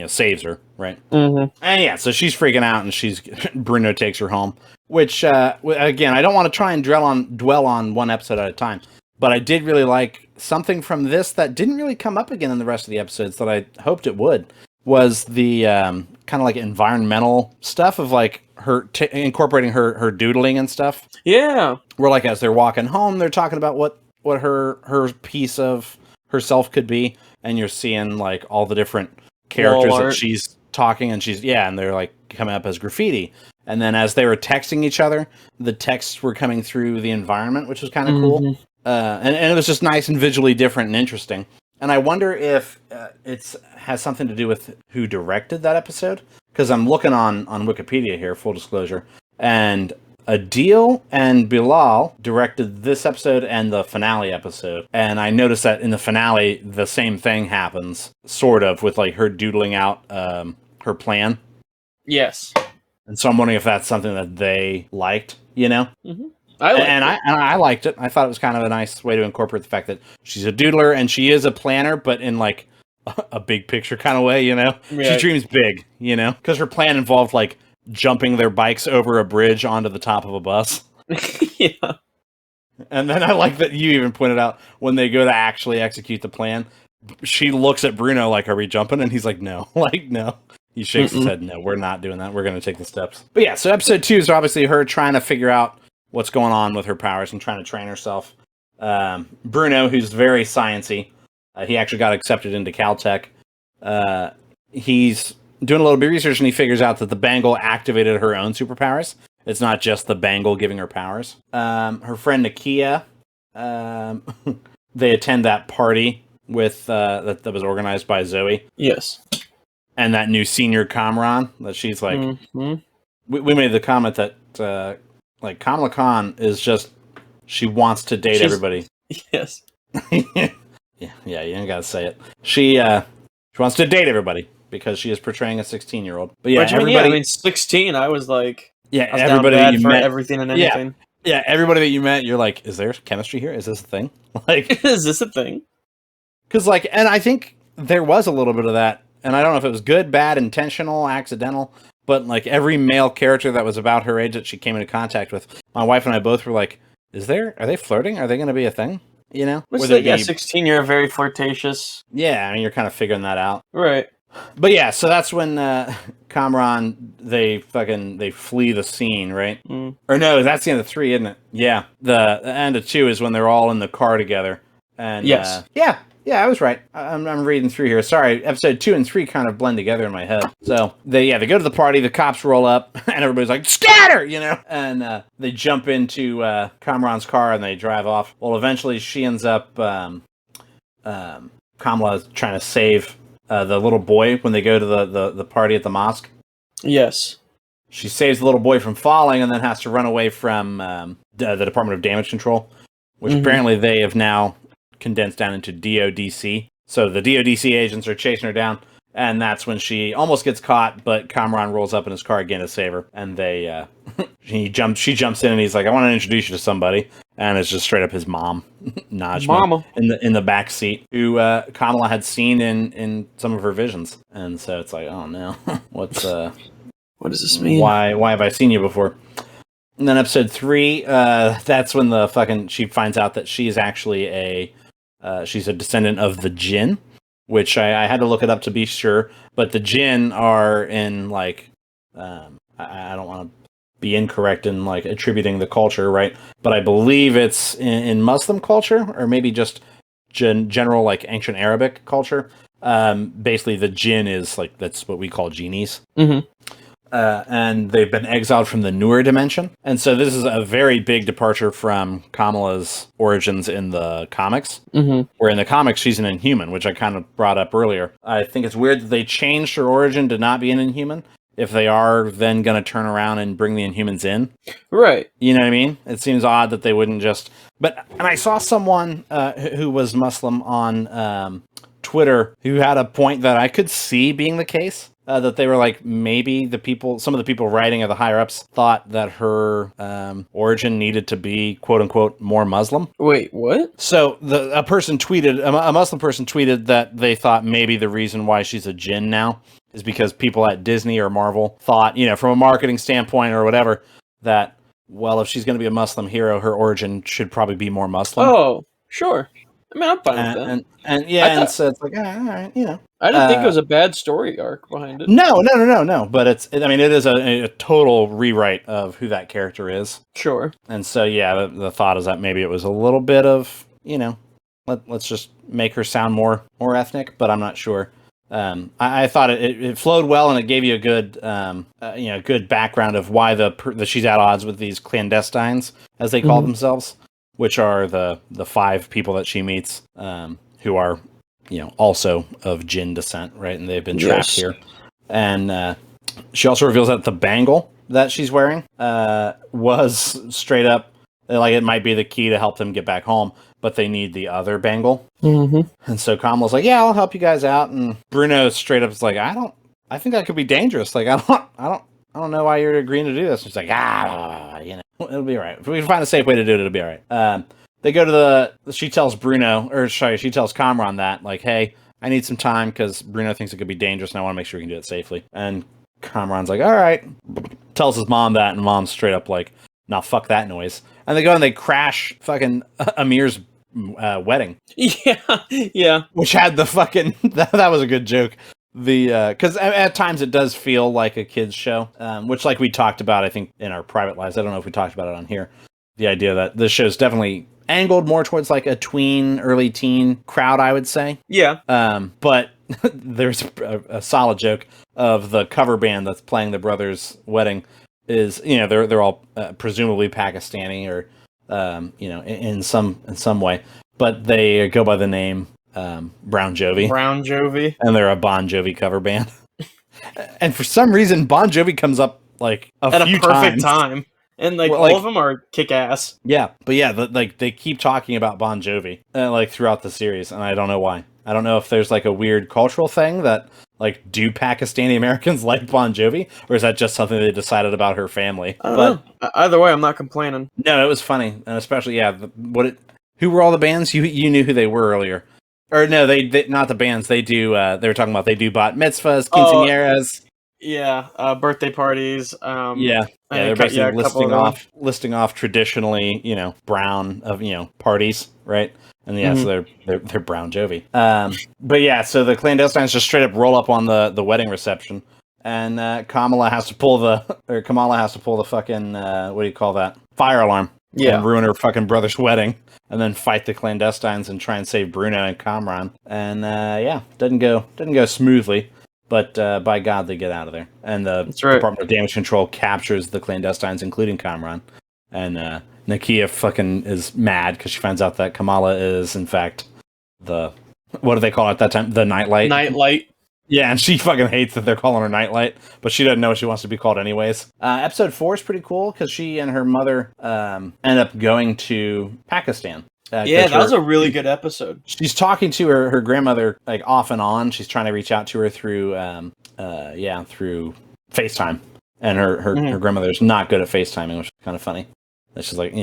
saves her, right? Mm-hmm. And yeah, so she's freaking out, and Bruno takes her home. Which again, I don't want to try and dwell on one episode at a time. But I did really like something from this that didn't really come up again in the rest of the episodes that I hoped it would, was the kind of like environmental stuff of like her incorporating her doodling and stuff. Yeah. Where like as they're walking home, they're talking about what her piece of herself could be, and you're seeing like all the different characters that she's talking, and and they're like coming up as graffiti. And then as they were texting each other, the texts were coming through the environment, which was kind of cool. And it was just nice and visually different and interesting. And I wonder if it has something to do with who directed that episode. Because I'm looking on Wikipedia here, full disclosure. And Adil and Bilal directed this episode and the finale episode. And I noticed that in the finale, the same thing happens, sort of, with like her doodling out her plan. Yes. And so I'm wondering if that's something that they liked, Mm-hmm. I liked it. I thought it was kind of a nice way to incorporate the fact that she's a doodler and she is a planner, but in like a big picture kind of way, Yeah. She dreams big, because her plan involved like jumping their bikes over a bridge onto the top of a bus. Yeah. And then I like that you even pointed out when they go to actually execute the plan, she looks at Bruno like, are we jumping? And he's like, no, no. He shakes his head, no, we're not doing that. We're going to take the steps. But yeah, so episode 2 is obviously her trying to figure out what's going on with her powers and trying to train herself. Bruno, who's very sciencey, he actually got accepted into Caltech. He's doing a little bit of research, and he figures out that the bangle activated her own superpowers. It's not just the bangle giving her powers. Her friend Nakia, they attend that party with that was organized by Zoe. Yes. And that new senior Kamran, that she's like... Mm-hmm. We made the comment that... like, Kamala Khan is just, she wants to date everybody. Yes. yeah, you ain't gotta say it. She wants to date everybody because she is portraying a 16-year-old. But yeah, everybody... 16, I was like... Yeah, everybody that you met... everything and anything. Yeah, everybody that you met, you're like, is there chemistry here? Is this a thing? Like, is this a thing? Because, like, and I think there was a little bit of that, and I don't know if it was good, bad, intentional, accidental... But, like, every male character that was about her age that she came into contact with, my wife and I both were like, are they flirting? Are they going to be a thing? 16, you're very flirtatious. Yeah, I mean, you're kind of figuring that out. Right. But yeah, so that's when Kamran, they flee the scene, right? Mm. Or no, that's the end of 3, isn't it? Yeah. The end of 2 is when they're all in the car together. And yes. Yeah, I was right. I'm reading through here. Sorry, episode 2 and 3 kind of blend together in my head. So they go to the party. The cops roll up, and everybody's like, "Scatter!" And they jump into Kamran's car and they drive off. Well, eventually she ends up. Kamala trying to save the little boy when they go to the party at the mosque. Yes. She saves the little boy from falling, and then has to run away from the Department of Damage Control, which apparently they have now condensed down into DODC. So the DODC agents are chasing her down, and that's when she almost gets caught, but Kamran rolls up in his car again to save her, and they she jumps in, and he's like, I want to introduce you to somebody, and it's just straight up his mom, Najma, Mama. in the back seat, who Kamala had seen in some of her visions. And so it's like, oh no, what does this mean? Why have I seen you before? And then episode 3, that's when she finds out that she's actually she's a descendant of the Jinn, which I had to look it up to be sure. But the Jinn are in like, I don't want to be incorrect in like attributing the culture, right? But I believe it's in Muslim culture, or maybe just general like ancient Arabic culture. Basically, the Jinn is like, that's what we call genies. Mm-hmm. And they've been exiled from the newer dimension. And so this is a very big departure from Kamala's origins in the comics. Mm-hmm. Where in the comics, she's an Inhuman, which I kind of brought up earlier. I think it's weird that they changed her origin to not be an Inhuman. if they are then going to turn around and bring the Inhumans in. Right. You know what I mean? It seems odd that they wouldn't just. And I saw someone who was Muslim on Twitter who had a point that I could see being the case. That they were like, maybe some of the people writing or the higher ups thought that her origin needed to be quote unquote more Muslim. Wait, what? So a Muslim person tweeted that they thought maybe the reason why she's a jinn now is because people at Disney or Marvel thought, from a marketing standpoint or whatever, that, well, if she's going to be a Muslim hero, her origin should probably be more Muslim. Oh, sure. I mean, I'm fine with that. And so it's like, all right, I didn't think it was a bad story arc behind it. No. But it is a total rewrite of who that character is. Sure. And so, yeah, the thought is that maybe it was a little bit of, let's just make her sound more ethnic, but I'm not sure. I thought it flowed well, and it gave you a good, good background of why the she's at odds with these clandestines, as they call themselves, which are the 5 people that she meets, who are, also of Jinn descent, right? And they've been trapped here. And she also reveals that the bangle that she's wearing was straight up, like, it might be the key to help them get back home, but they need the other bangle. Mm-hmm. And so Kamala's like, yeah, I'll help you guys out. And Bruno straight up is like, I think that could be dangerous. Like, I don't know why you're agreeing to do this. She's like, it'll be all right. If we can find a safe way to do it, it'll be all right. They go to she tells Kamran that, like, hey, I need some time because Bruno thinks it could be dangerous and I want to make sure we can do it safely. And Kamran's like, all right. Tells his mom that, and mom's straight up like, nah, fuck that noise. And they go and they crash fucking Amir's wedding. Yeah. Which had the fucking, that was a good joke. Because at times it does feel like a kid's show, which, like we talked about, I think, in our private lives. I don't know if we talked about it on here. The idea that this show's definitely angled more towards like a tween, early teen crowd, I would say. Yeah. But there's a solid joke of the cover band that's playing the brothers' wedding is, they're all presumably Pakistani or, in some way, but they go by the name Brown Jovi. Brown Jovi. And they're a Bon Jovi cover band. And for some reason, Bon Jovi comes up like at few a perfect times. time. And like all of them are kick ass. Yeah, but yeah, they keep talking about Bon Jovi like throughout the series, and I don't know why. I don't know if there's like a weird cultural thing that like do Pakistani Americans like Bon Jovi, or is that just something they decided about her family? I don't know. Either way, I'm not complaining. No, it was funny, and especially who were all the bands you knew who they were earlier? Or no, they not the bands. They do. They were talking about they do bat mitzvahs, quinceañeras. Yeah, birthday parties. They're basically listing off traditionally, brown of parties, right? And so they're Brown Jovi. But yeah, so the clandestines just straight up roll up on the wedding reception, and Kamala has to pull the fucking what do you call that, fire alarm? Yeah, and ruin her fucking brother's wedding, and then fight the clandestines and try and save Bruno and Kamran. And doesn't go smoothly. But by God, they get out of there. And the Department of Damage Control captures the clandestines, including Kamran. And Nakia fucking is mad because she finds out that Kamala is, in fact, what do they call it at that time? The Nightlight? Nightlight. Yeah, and she fucking hates that they're calling her Nightlight, but she doesn't know what she wants to be called anyways. Episode 4 is pretty cool because she and her mother end up going to Pakistan. That was a really good episode. She's talking to her grandmother like off and on. She's trying to reach out to her through through FaceTime, and her grandmother's not good at FaceTiming, which is kind of funny. And she's like,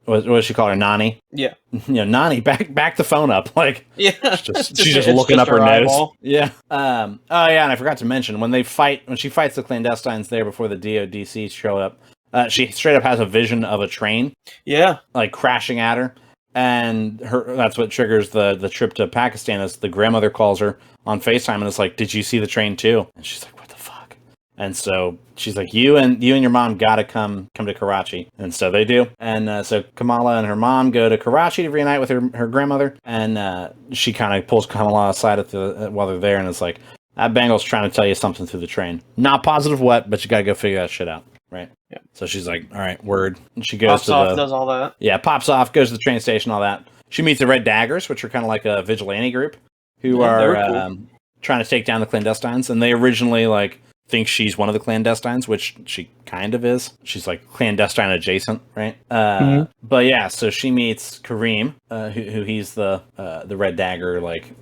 what does she call her, Nani? Yeah, Nani, back the phone up, like she's just looking up her eyeball. nose. Yeah. And I forgot to mention when she fights the clandestines there before the DODC show up. She straight up has a vision of a train, like crashing at her, and that's what triggers the trip to Pakistan. As the grandmother calls her on FaceTime and is like, "Did you see the train too?" And she's like, "What the fuck?" And so she's like, "You and your mom gotta come to Karachi," and so they do. And so Kamala and her mom go to Karachi to reunite with her grandmother, and she kind of pulls Kamala aside while they're there, and is like, "That bangle's trying to tell you something through the train. Not positive what, but you gotta go figure that shit out." Right. Yeah. So she's like, all right, word. And she goes does all that. Yeah, pops off, goes to the train station, all that. She meets the Red Daggers, which are kind of like a vigilante group who are cool. trying to take down the clandestines. And they originally thinks she's one of the clandestines, which she kind of is. She's like clandestine adjacent, right? But yeah, so she meets Kareem, who he's the Red Dagger, like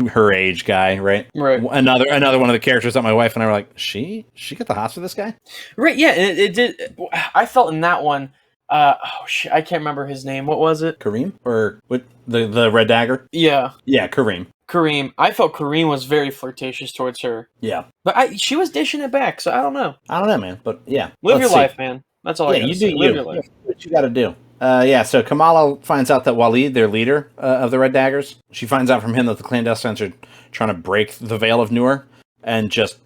her age guy, right? Right. Another one of the characters that my wife and I were like, she got the hots for this guy, Right. Yeah. It did. I felt in that one. Oh shit! I can't remember his name. What was it? Kareem or what? The Red Dagger? Yeah. Yeah, Kareem. Kareem. I felt Kareem was very flirtatious towards her. Yeah, But she was dishing it back, so I don't know. I don't know, man, but yeah, Live your life, man. That's all I gotta say. Live your life. Yeah, what you got to do. Yeah, so Kamala finds out that Waleed, their leader of the Red Daggers, she finds out from him that the clandestines are trying to break the veil of Nur and just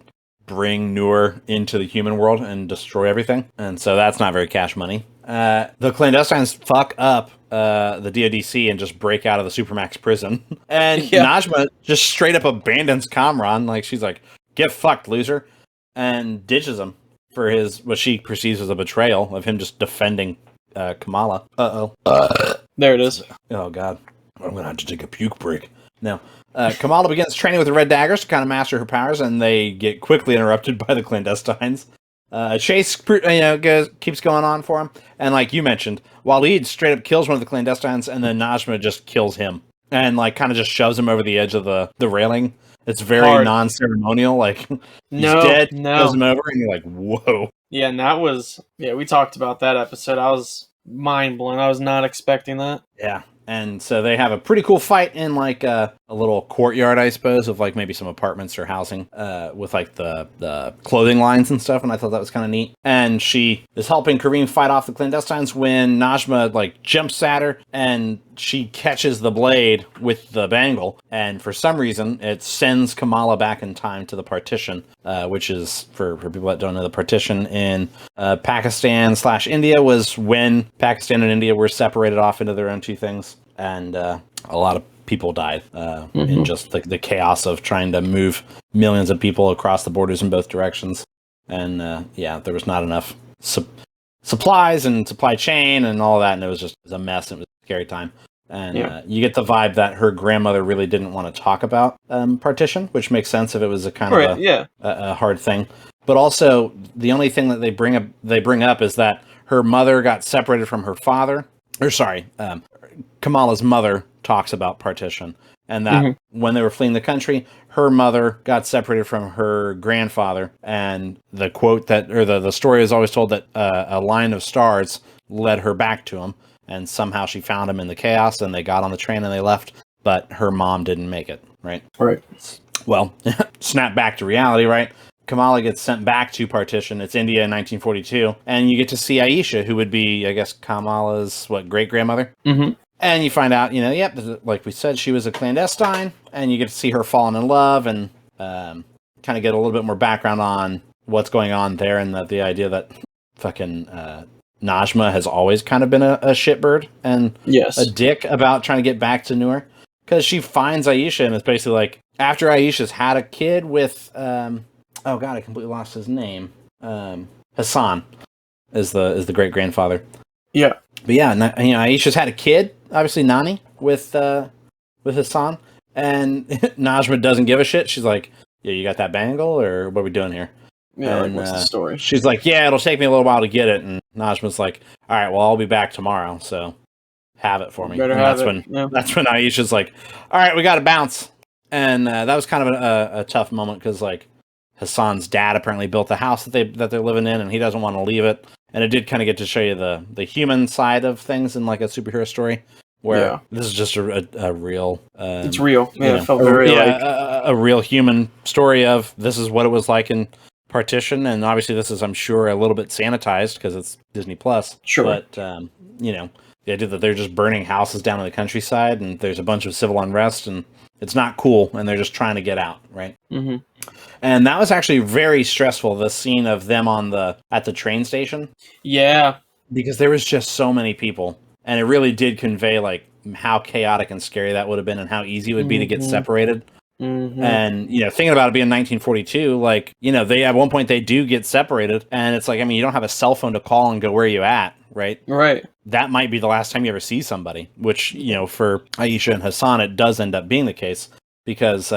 bring Nur into the human world and destroy everything. And so that's not very cash money. The clandestines fuck up the DODC and just break out of the Supermax prison. And Najma just straight up abandons Kamran. Like, she's like, get fucked, loser. And ditches him for what she perceives as a betrayal of him just defending Kamala. There it is. Oh, God. I'm going to have to take a puke break. No. Kamala begins training with the Red Daggers to kind of master her powers, and they get quickly interrupted by the clandestines. Chase, keeps going on for him. And like you mentioned, Waleed straight up kills one of the clandestines, and then Najma just kills him. And like kind of just shoves him over the edge of the railing. It's very non-ceremonial. Like, he's dead, shoves him over, and you're like, whoa. Yeah, and that was... Yeah, we talked about that episode. I was mind-blown. I was not expecting that. Yeah. And so they have a pretty cool fight in like a little courtyard, I suppose, of like maybe some apartments or housing with like the clothing lines and stuff. And I thought that was kind of neat. And she is helping Kareem fight off the clandestines when Najma like jumps at her and she catches the blade with the bangle. And for some reason, it sends Kamala back in time to the partition, which is, for people that don't know, the partition in Pakistan/India was when Pakistan and India were separated off into their own two things. And a lot of people died in just the chaos of trying to move millions of people across the borders in both directions. And there was not enough supplies and supply chain and all that, and it was a mess. It was a scary time. And you get the vibe that her grandmother really didn't want to talk about partition, which makes sense if it was a kind of a hard thing. But also, the only thing that they bring up is that her mother got separated from her father. Kamala's mother talks about partition, and that when they were fleeing the country, her mother got separated from her grandfather. And the quote the story is always told that a line of stars led her back to him, and somehow she found him in the chaos, and they got on the train and they left, but her mom didn't make it, right? Right. Well, snap back to reality, right? Kamala gets sent back to partition. It's India in 1942, and you get to see Aisha, who would be, I guess, Kamala's great-grandmother. Mm-hmm. And you find out, like we said, she was a clandestine, and you get to see her falling in love and kind of get a little bit more background on what's going on there, and the idea that fucking Najma has always kind of been a shitbird and a dick about trying to get back to Nur. Because she finds Aisha, and it's basically like, after Aisha's had a kid with, oh god, I completely lost his name. Hassan is the great-grandfather. Yeah. But yeah, Aisha's had a kid, obviously Nani, with Hassan, and Najma doesn't give a shit. She's like, yeah, you got that bangle, or what are we doing here? Yeah, and, what's the story? She's like, yeah, it'll take me a little while to get it, and Najma's like, all right, well, I'll be back tomorrow, so have it for me. That's when Aisha's like, all right, we got to bounce. And that was kind of a tough moment, because like Hassan's dad apparently built the house that they're living in, and he doesn't want to leave it. And it did kind of get to show you the human side of things in like a superhero story, where this is just a real. It's real. Yeah, it felt very a real human story of this is what it was like in partition, and obviously this is, I'm sure, a little bit sanitized because it's Disney Plus. Sure. But the idea that they're just burning houses down in the countryside, and there's a bunch of civil unrest, and it's not cool, and they're just trying to get out, right? Mm-hmm. And that was actually very stressful, the scene of them at the train station. Yeah. Because there was just so many people, and it really did convey like how chaotic and scary that would have been, and how easy it would be to get separated. Mm-hmm. And thinking about it being 1942, like they at one point they do get separated, and it's like, I mean, you don't have a cell phone to call and go, where are you at, right? Right. That might be the last time you ever see somebody, which for Aisha and Hassan it does end up being the case, because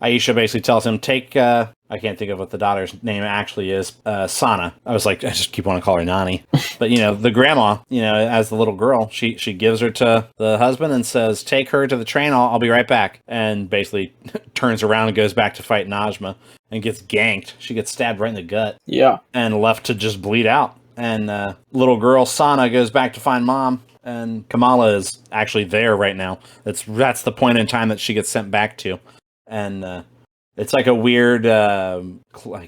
Aisha basically tells him, take, I can't think of what the daughter's name actually is, Sana. I was like, I just keep wanting to call her Nani. But, the grandma, as the little girl, she gives her to the husband and says, take her to the train, I'll be right back. And basically turns around and goes back to fight Najma and gets ganked. She gets stabbed right in the gut. Yeah. And left to just bleed out. And little girl Sana goes back to find mom. And Kamala is actually there right now. That's the point in time that she gets sent back to. And it's like a weird, I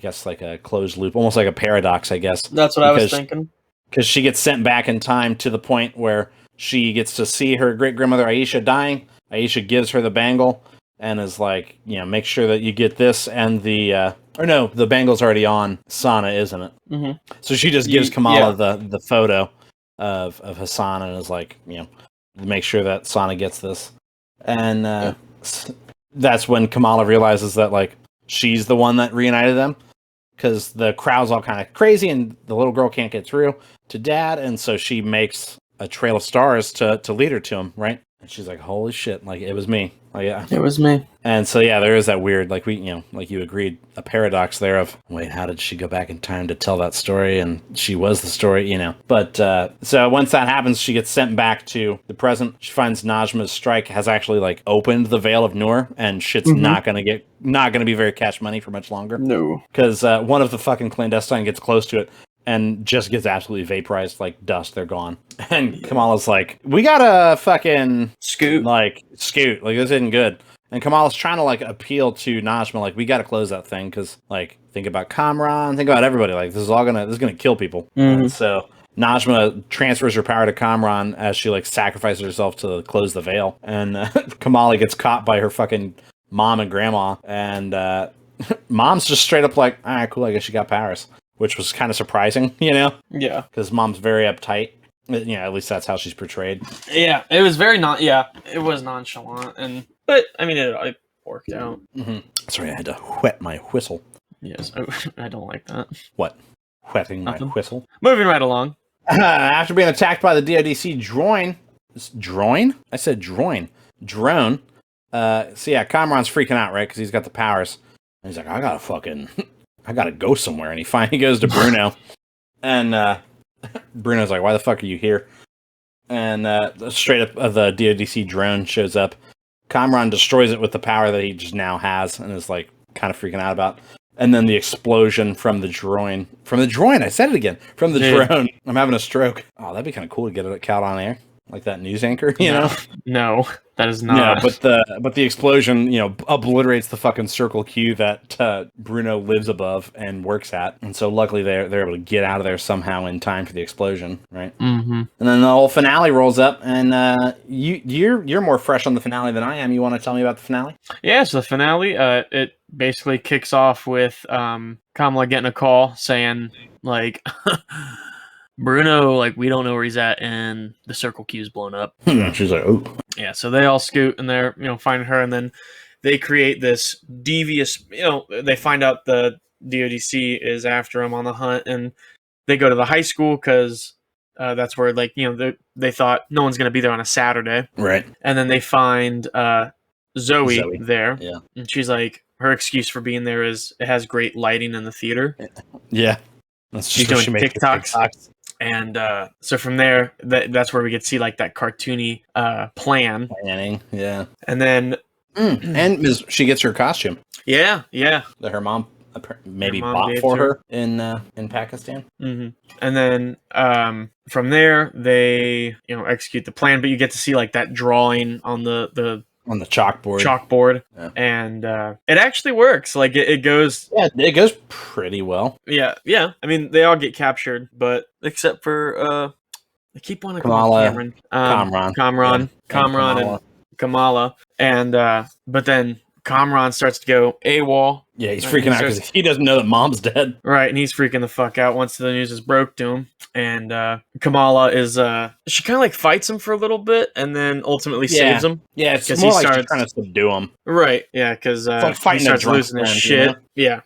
guess, like a closed loop, almost like a paradox, I guess. That's what I was thinking. Because she gets sent back in time to the point where she gets to see her great-grandmother Aisha dying. Aisha gives her the bangle and is like, make sure that you get this and the... or no, the bangle's already on Sana, isn't it? Mm-hmm. So she just gives Kamala the photo of Hassan and is like, make sure that Sana gets this. And... that's when Kamala realizes that, like, she's the one that reunited them, because the crowd's all kind of crazy and the little girl can't get through to Dad, and so she makes a trail of stars to lead her to him, right? And she's like, holy shit, like, it was me. Like, yeah. It was me. And so, yeah, there is that weird, like, like you agreed, a paradox there of, wait, how did she go back in time to tell that story? And she was the story, But, so once that happens, she gets sent back to the present. She finds Najma's strike has actually, like, opened the Veil of Nur, and shit's not gonna be very cash money for much longer. No. Because one of the fucking clandestine gets close to it, and just gets absolutely vaporized like dust. They're gone. And Kamala's like, we gotta fucking scoot. Like, this isn't good. And Kamala's trying to, like, appeal to Najma, like, we gotta close that thing, because, like, think about Kamran, think about everybody, like, this is gonna kill people. And so Najma transfers her power to Kamran as she, like, sacrifices herself to close the veil. And Kamala gets caught by her fucking mom and grandma, and mom's just straight up like, all right, cool, I guess she got powers. Which was kind of surprising, Yeah. Because mom's very uptight. At least that's how she's portrayed. Yeah, it was very it was nonchalant, but I mean, it worked out. Mm-hmm. Sorry, I had to whet my whistle. Yes, I don't like that. What? Whetting my whistle? Moving right along. After being attacked by the DODC drone? I said drone. Drone. So yeah, Kamran's freaking out, right? Because he's got the powers. And he's like, I gotta go somewhere. And he finally goes to Bruno. And Bruno's like, why the fuck are you here? And straight up the DODC drone shows up. Kamran destroys it with the power that he just now has and is like kind of freaking out about. And then the explosion from the drone. I said it again. From the drone. I'm having a stroke. Oh, that'd be kind of cool to get it out on air. Like that news anchor, know? No, that is not. Yeah, but the explosion, obliterates the fucking circle Q that Bruno lives above and works at, and so luckily they're able to get out of there somehow in time for the explosion, right? Mm-hmm. And then the whole finale rolls up, and you're more fresh on the finale than I am. You want to tell me about the finale? Yeah, so the finale, it basically kicks off with Kamala getting a call saying like. Bruno, like, we don't know where he's at, and the circle Q's blown up. She's like, oh. Yeah, so they all scoot, and they're, finding her, and then they create this devious, they find out the DODC is after him on the hunt, and they go to the high school, because that's where, like, they thought no one's going to be there on a Saturday. Right. And then they find Zoe there. Yeah. And she's like, her excuse for being there is it has great lighting in the theater. Yeah. She's doing TikToks. And so from there, that's where we get to see like that cartoony planning. Yeah. And then, and she gets her costume. Yeah. That her mom bought for her in Pakistan. Mm-hmm. And then from there, they execute the plan. But you get to see like that drawing on the chalkboard, yeah. And it actually works. Like it goes. Yeah, it goes pretty well. Yeah. I mean, they all get captured, but except for I keep wanting to call Kamran, and Kamala, and but then Kamran starts to go AWOL. Yeah, he's freaking out because he doesn't know that mom's dead. Right, and he's freaking the fuck out once the news is broke to him. And Kamala is she kind of like fights him for a little bit and then ultimately saves him. Yeah, it's more like she's trying to subdue him. Right, yeah, because like he starts losing his shit. Yeah.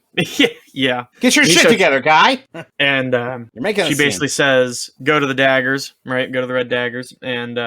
Yeah. Get your He shit starts- together, guy. And You're making. she basically says, "Go to the daggers, right? Go to the red daggers, and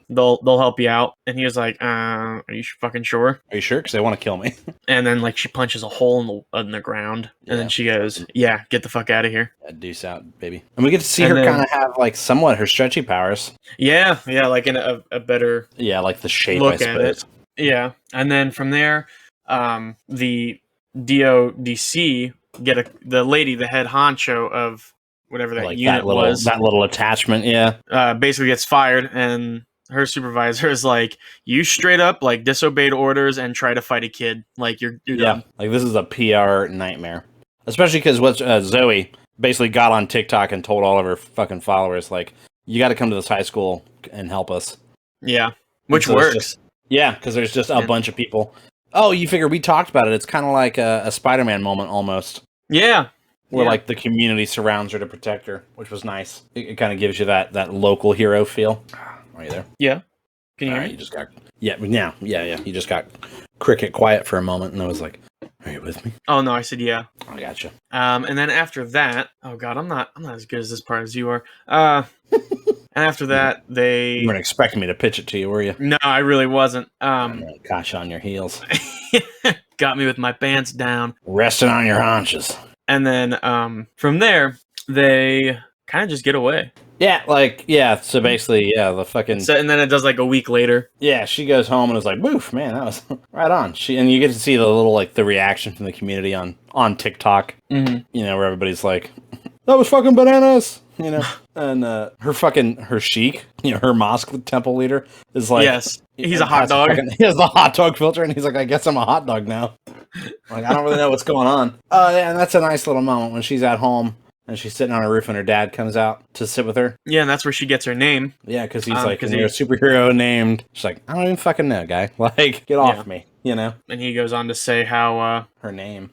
they'll help you out." And he was like, "Are you fucking sure?" Are you sure? Because they want to kill me. And then like she punches a hole in the ground, and then she goes, "Yeah, get the fuck out of here." Deuce out, baby. And we get to see And her then- kind of have like somewhat her stretchy powers. Yeah, like in a better Yeah, like the shape. look I at suppose. it. Yeah, and then from there, the DODC get the lady, the head honcho of whatever that Like unit was, that little attachment. Yeah. basically gets fired, and her supervisor is like, "You straight up like disobeyed orders and try to fight a kid. Like you're done." Like this is a PR nightmare, especially because what Zoe basically got on TikTok and told all of her fucking followers, like, you got to come to this high school and help us. Yeah, which And so it's works. just- yeah, because there's just a bunch of people. Oh, you figure we talked about it. It's kind of like a Spider-Man moment almost. Yeah. Where like the community surrounds her to protect her, which was nice. It kind of gives you that local hero feel. Are you there? Yeah. Can you All hear right, me? you just got yeah. You just got cricket quiet for a moment, and I was like, "Are you with me?" Oh no, I said yeah. I gotcha. And then after that, oh god, I'm not as good as this part as you are. And after that, they You weren't expecting me to pitch it to you, were you? no, I really wasn't. Gosh, on your heels, Got me with my pants down. resting on your haunches. And then from there, they kind of just get away. Yeah, so basically, the fucking And then it does like a week later. yeah, she goes home and is like, "Woof, man, that was right on." And you get to see the little like the reaction from the community on TikTok. Mm-hmm. You know, where everybody's like, "That was fucking bananas," you know. And her sheik, you know, her mosque temple leader is like, Yes, he's a hot dog. He has the hot dog filter, and he's like, "I guess I'm a hot dog now." Like, I don't really know what's going on. Yeah, and that's a nice little moment when she's at home. And she's sitting on a roof and her dad comes out to sit with her. Yeah, and that's where she gets her name. Yeah, because he's like, "Is there a superhero named?" She's like, "I don't even fucking know, guy. Like, get off me," you know? And he goes on to say how Her name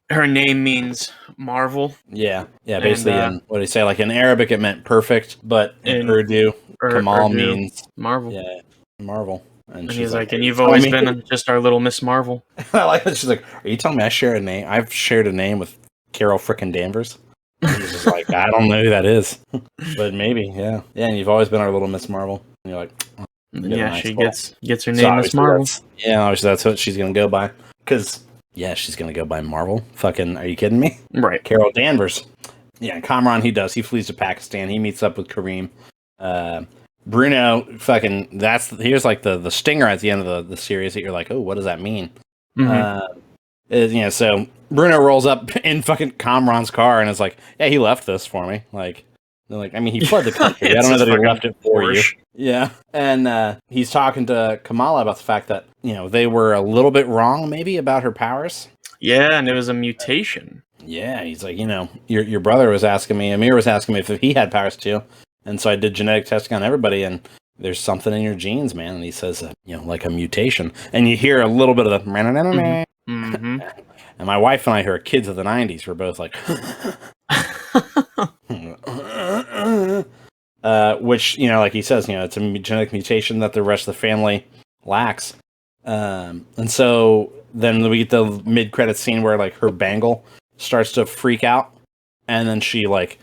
means Marvel. Yeah, basically, And, what do you say? Like, in Arabic it meant perfect, but in Urdu, Kamal Urdu, means... Marvel. Yeah, Marvel. And he's like, "And you've always been just our little Miss Marvel." I like that. She's like, "Are you telling me I share a name? I've shared a name with Carol frickin' Danvers?" And he's just like, "I don't know who that is." But maybe, yeah. Yeah, and you've always been our little Miss Marvel. And you're like... Yeah, she gets her So name Miss Marvel. Obviously that's what she's going to go by. Because, yeah, she's going to go by Marvel. Fucking, are you kidding me? Right. Carol Danvers. Yeah, Kamran, he does. He flees to Pakistan. He meets up with Kareem. Bruno, fucking, here's like the stinger at the end of the series that you're like, oh, what does that mean? Mm-hmm. So Bruno rolls up in fucking Kamran's car and is like, yeah, he left this for me. Like, they're like, I mean, he fled the country. I don't know that he left it for you. Yeah. And he's talking to Kamala about the fact that, you know, they were a little bit wrong maybe about her powers. Yeah, and it was a mutation. Yeah, he's like, you know, your brother was asking me, Amir was asking me if he had powers too. And so I did genetic testing on everybody, and there's something in your genes, man. And he says, you know, like a mutation. And you hear a little bit of the... Mm-hmm. And my wife and I, who are kids of the 90s, were both like... which, you know, like he says, you know, it's a genetic mutation that the rest of the family lacks. And so then we get the mid-credit scene where, like, her bangle starts to freak out. And then she, like...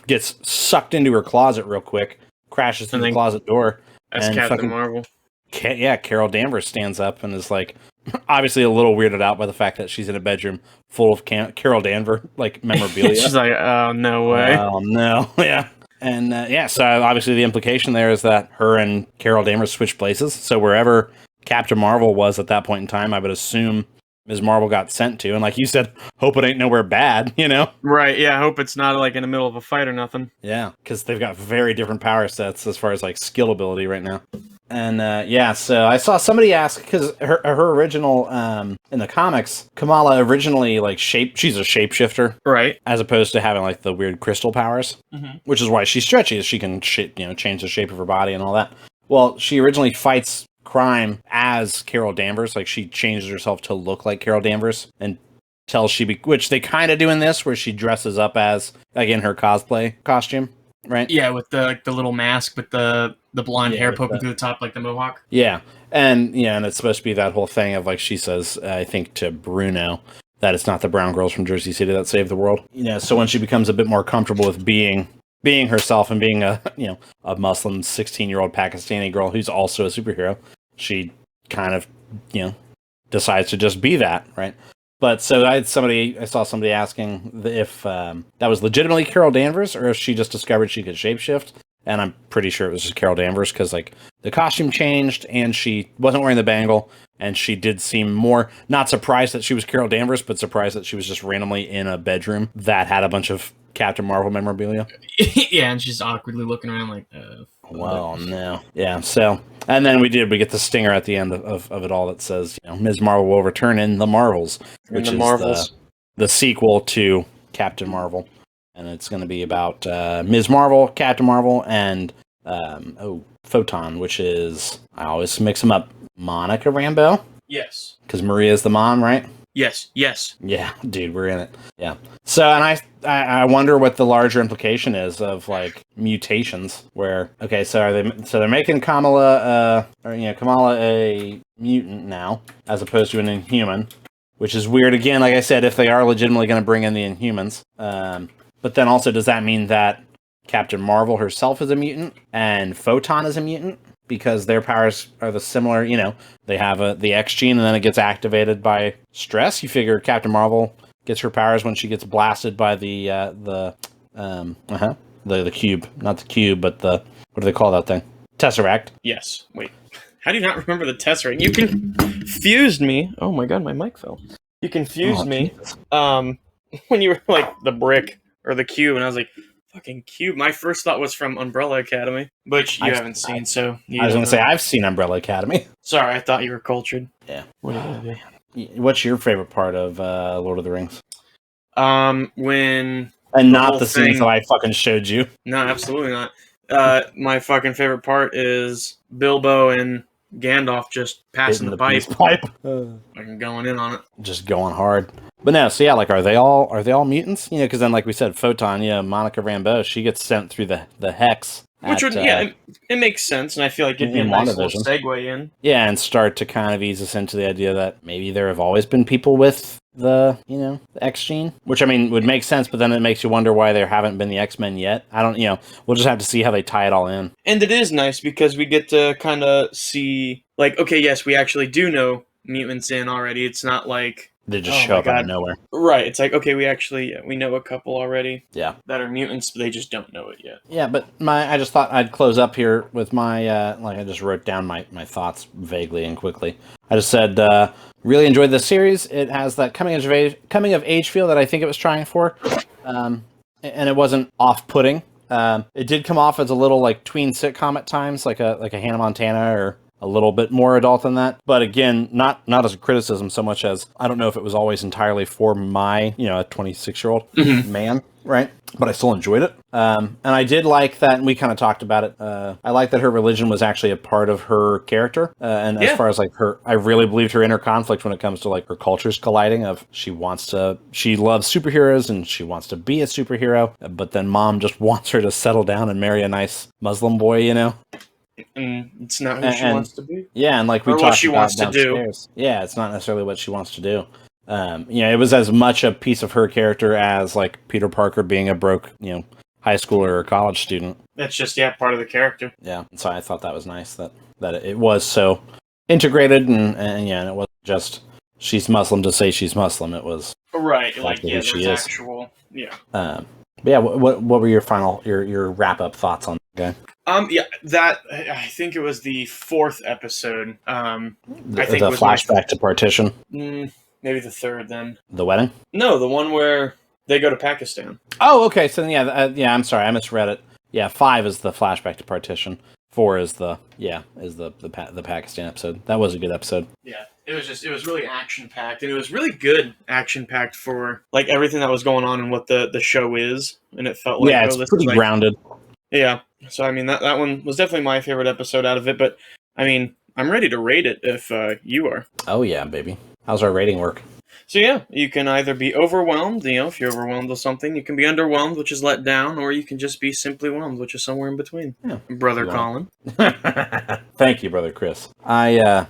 gets sucked into her closet real quick, crashes through the closet door. As Captain Marvel. Carol Danvers stands up and is like, obviously a little weirded out by the fact that she's in a bedroom full of Carol Danvers, like, memorabilia. She's like, oh, no way. Oh, no. Yeah. And, so obviously the implication there is that her and Carol Danvers switched places. So wherever Captain Marvel was at that point in time, I would assume Ms.Marvel got sent to, and like you said, hope it ain't nowhere bad, you know? Right, yeah, I hope it's not like in the middle of a fight or nothing. Yeah, because they've got very different power sets as far as like skill ability right now. And so I saw somebody ask, because her original, in the comics, Kamala originally like she's a shapeshifter. Right. As opposed to having like the weird crystal powers, which is why she's stretchy, is she can change the shape of her body and all that. Well, she originally fights crime as Carol Danvers, like she changes herself to look like Carol Danvers until which they kind of do in this, where she dresses up as, again, her cosplay costume, right? Yeah, with the little mask with the blonde hair poking through the top like the mohawk. Yeah, and it's supposed to be that whole thing of, like she says, I think to Bruno, that it's not the brown girls from Jersey City that save the world. So when she becomes a bit more comfortable with being herself and being a Muslim 16-year-old Pakistani girl who's also a superhero, she kind of decides to just be that, right? But so I saw somebody asking if that was legitimately Carol Danvers or if she just discovered she could shapeshift. And I'm pretty sure it was just Carol Danvers because like the costume changed and she wasn't wearing the bangle and she did seem more not surprised that she was Carol Danvers, but surprised that she was just randomly in a bedroom that had a bunch of Captain Marvel memorabilia. Yeah, and she's awkwardly looking around like, well, no. Yeah, so and then we get the stinger at the end of it all that says, Ms. Marvel will return in The Marvels, which is the sequel to Captain Marvel. And it's going to be about Ms. Marvel, Captain Marvel, and Photon, which is, I always mix them up, Monica Rambeau? Yes. Because Maria's the mom, right? Yes. Yeah, dude, we're in it. Yeah. So, and I wonder what the larger implication is of like mutations. Where they're making Kamala a mutant now, as opposed to an Inhuman, which is weird. Again, like I said, if they are legitimately going to bring in the Inhumans, but then also does that mean that Captain Marvel herself is a mutant and Photon is a mutant? Because their powers are the similar, they have the X gene and then it gets activated by stress. You figure Captain Marvel gets her powers when she gets blasted by the cube, not the cube, but what do they call that thing? Tesseract. Yes. Wait. How do you not remember the Tesseract? You confused me. Oh my god, my mic fell. You confused me. When you were like the brick or the cube, and I was like, fucking cube. My first thought was from Umbrella Academy, which you haven't seen, so I was going to say, I've seen Umbrella Academy. Sorry, I thought you were cultured. Yeah. What are you going to do? What's your favorite part of Lord of the Rings? When... And not the scenes that I fucking showed you. No, absolutely not. My fucking favorite part is Bilbo and Gandalf just passing the pipe. Fucking going in on it. Just going hard. But no, so yeah, like, are they all mutants? Because then, like we said, Photon, Monica Rambeau, she gets sent through the hex. Which would, it makes sense, and I feel like it'd be a nice little segue in. Yeah, and start to kind of ease us into the idea that maybe there have always been people with the X gene, which I mean would make sense, but then it makes you wonder why there haven't been the X-Men yet. I don't, we'll just have to see how they tie it all in. And it is nice because we get to kind of see, like, okay, yes, we actually do know mutants in already. It's not like they just show up out of nowhere. Right. It's like, okay, we know a couple already. Yeah. That are mutants, but they just don't know it yet. Yeah, but I just thought I'd close up here with my, I just wrote down my thoughts vaguely and quickly. I just said, really enjoyed this series. It has that coming of age feel that I think it was trying for. And it wasn't off-putting. It did come off as a little like tween sitcom at times, like a Hannah Montana or a little bit more adult than that. But again, not as a criticism so much as I don't know if it was always entirely for my, a 26-year-old man, right? But I still enjoyed it. And I did like that, and we kind of talked about it. I like that her religion was actually a part of her character. As far as like I really believed her inner conflict when it comes to like her cultures colliding of she loves superheroes and she wants to be a superhero, but then mom just wants her to settle down and marry a nice Muslim boy, And it's not who she wants to be. Yeah, and like we talked about what she wants to do. Yeah, it's not necessarily what she wants to do. It was as much a piece of her character as like Peter Parker being a broke, high schooler or college student. That's just part of the character. Yeah, so I thought that was nice that it was so integrated and it wasn't just she's Muslim to say she's Muslim. It was right, like there's actual But yeah, what were your final your wrap up thoughts on that guy? That I think it was the 4th episode. I think the flashback to Partition. Maybe the 3rd then. The wedding? No, the one where they go to Pakistan. Oh, okay. So I'm sorry, I misread it. Yeah, 5 is the flashback to Partition. 4 is the Pakistan episode. That was a good episode. Yeah, it was really action packed, and it was really good action packed for like everything that was going on and what the show is, and it felt like it's pretty grounded. Yeah, so I mean that one was definitely my favorite episode out of it, but I mean I'm ready to rate it if you are. Oh yeah, baby. How's our rating work? So yeah, you can either be overwhelmed, if you're overwhelmed with something, you can be underwhelmed, which is let down, or you can just be simply whelmed, which is somewhere in between. Yeah. Brother Colin. Thank you, Brother Chris. I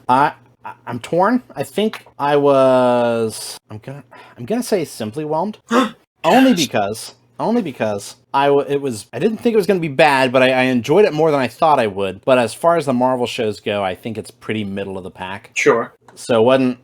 I'm torn. I think I was. I'm gonna say simply whelmed. Only because I didn't think it was going to be bad, but I enjoyed it more than I thought I would. But as far as the Marvel shows go, I think it's pretty middle of the pack. Sure. So it wasn't,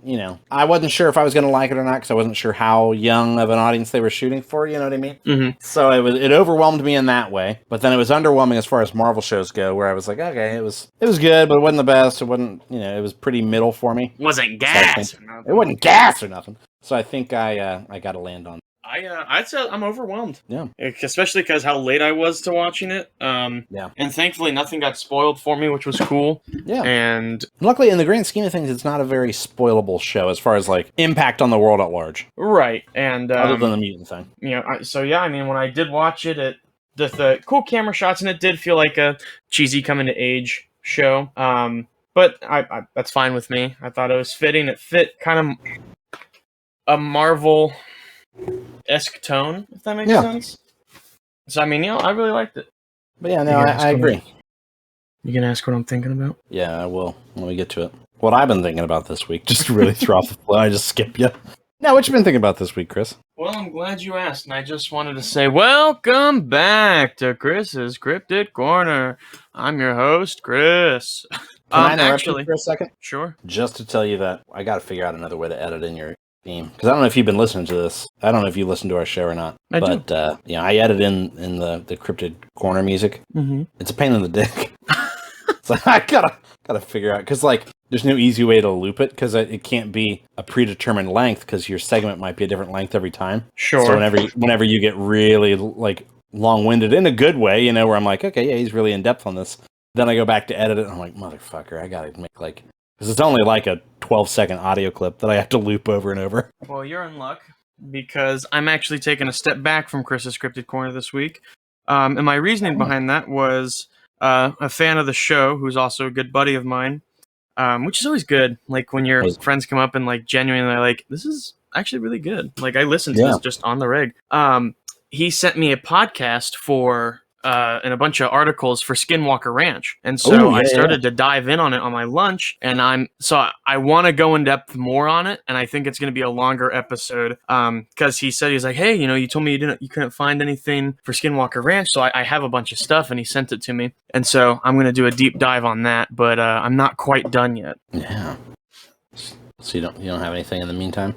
I wasn't sure if I was going to like it or not because I wasn't sure how young of an audience they were shooting for. You know what I mean? Mm-hmm. So it overwhelmed me in that way. But then it was underwhelming as far as Marvel shows go, where I was like, okay, it was good, but it wasn't the best. It wasn't, it was pretty middle for me. Wasn't gas. It wasn't gas or nothing. So I think I got to land on. I'd say I'm overwhelmed. Yeah. Especially because how late I was to watching it. Yeah. And thankfully nothing got spoiled for me, which was cool. Yeah. And luckily, in the grand scheme of things, it's not a very spoilable show as far as like impact on the world at large. right. And Other than the mutant thing. I mean, when I did watch it, the cool camera shots, and it did feel like a cheesy coming to age show. But I that's fine with me. I thought it was fitting. It fit kind of a Marvel-esque tone, if that makes sense. So, I mean, I really liked it. But yeah, no, I agree. You can ask what I'm thinking about? Yeah, I will when we get to it. What I've been thinking about this week, just to really throw off the flow, I just skip you. Now, what you been thinking about this week, Chris? Well, I'm glad you asked, and I just wanted to say, welcome back to Chris's Cryptid Corner. I'm your host, Chris. Can I interrupt you for a second? Sure. Just to tell you that I got to figure out another way to edit in your theme. Because I don't know if you've been listening to this. I don't know if you listen to our show or not. I do. I edit in the Cryptid Corner music. Mm-hmm. It's a pain in the dick. So I gotta figure out, because like there's no easy way to loop it, because it can't be a predetermined length, because your segment might be a different length every time. Sure. So whenever you get really like long-winded in a good way, where I'm like, okay, yeah, he's really in depth on this. Then I go back to edit it, and I'm like, motherfucker, I gotta make because it's only like a 12-second audio clip that I have to loop over and over. Well, you're in luck, because I'm actually taking a step back from Chris's Cryptid Corner this week. And my reasoning behind that was a fan of the show, who's also a good buddy of mine, which is always good. Like when your friends come up and like genuinely like, this is actually really good. Like I listened to this just on the rig. He sent me a podcast for and a bunch of articles for Skinwalker Ranch, and so I started to dive in on it on my lunch, and I want to go in depth more on it, and I think it's going to be a longer episode because he's like, hey, you told me you couldn't find anything for Skinwalker Ranch, so I have a bunch of stuff, and he sent it to me, and so I'm going to do a deep dive on that, but I'm not quite done yet. Yeah. So you don't have anything in the meantime?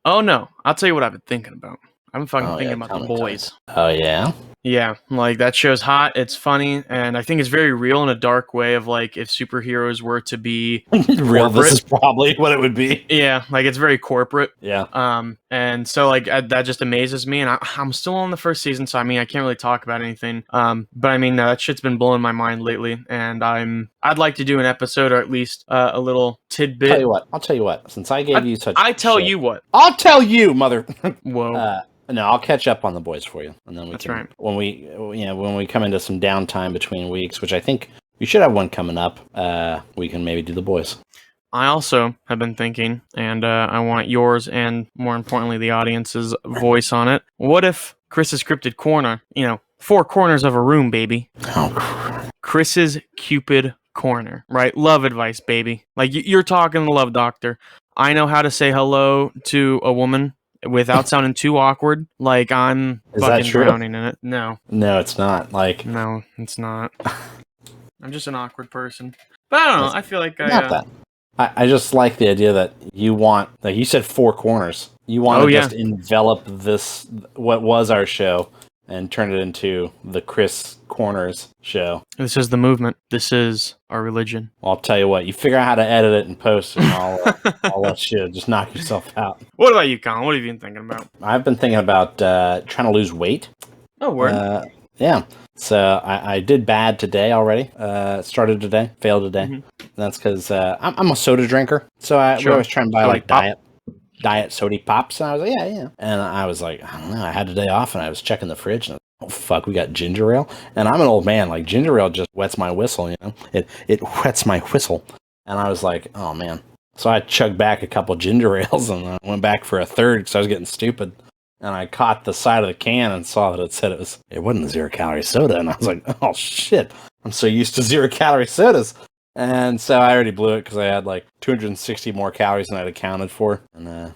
Oh no, I'll tell you what I've been thinking about. I've been fucking thinking about The Boys. Oh yeah. Yeah, like that show's hot, it's funny, and I think it's very real in a dark way of like if superheroes were to be real, this is probably what it would be. Yeah, like it's very corporate. Yeah. And so like that just amazes me, and I'm still on the first season, so I mean I can't really talk about anything. But I mean that shit's been blowing my mind lately, and I'd like to do an episode or at least a little tidbit. I'll tell you what. Since I gave you such, I'll tell you, mother. Whoa. No, I'll catch up on The Boys for you, and then That's right. When we come into some downtime between weeks, which I think we should have one coming up, we can maybe do The Boys. I also have been thinking, and I want yours and more importantly the audience's voice on it. What if Chris's Cryptid Corner, 4 corners of a room, baby. Oh, Chris's Cupid Corner, right? Love advice, baby. Like you're talking to Love Doctor. I know how to say hello to a woman without sounding too awkward, like I'm fucking drowning in it. No, it's not. No, it's not. I'm just an awkward person. But I don't know. I feel like not that. I just like the idea that you want, like you said, 4 corners. You want to just envelop this, what was our show, and turn it into the Chris Corners show. This is the movement. This is our religion. Well, I'll tell you what. You figure out how to edit it and post it, and I'll let you just knock yourself out. What about you, Colin? What have you been thinking about? I've been thinking about trying to lose weight. Oh, word. Yeah. So I did bad today already. Started today, failed today. Mm-hmm. That's because I'm a soda drinker. So we always try and buy like diet soda pops. And I was like, yeah. And I was like, I don't know. I had a day off and I was checking the fridge and oh fuck, we got ginger ale. And I'm an old man. Like ginger ale just wets my whistle. It wets my whistle. And I was like, oh man. So I chugged back a couple ginger ales and I went back for a third because I was getting stupid. And I caught the side of the can and saw that it said it wasn't a 0-calorie soda. And I was like, oh shit, I'm so used to 0-calorie sodas. And so I already blew it because I had like 260 more calories than I'd accounted for, and I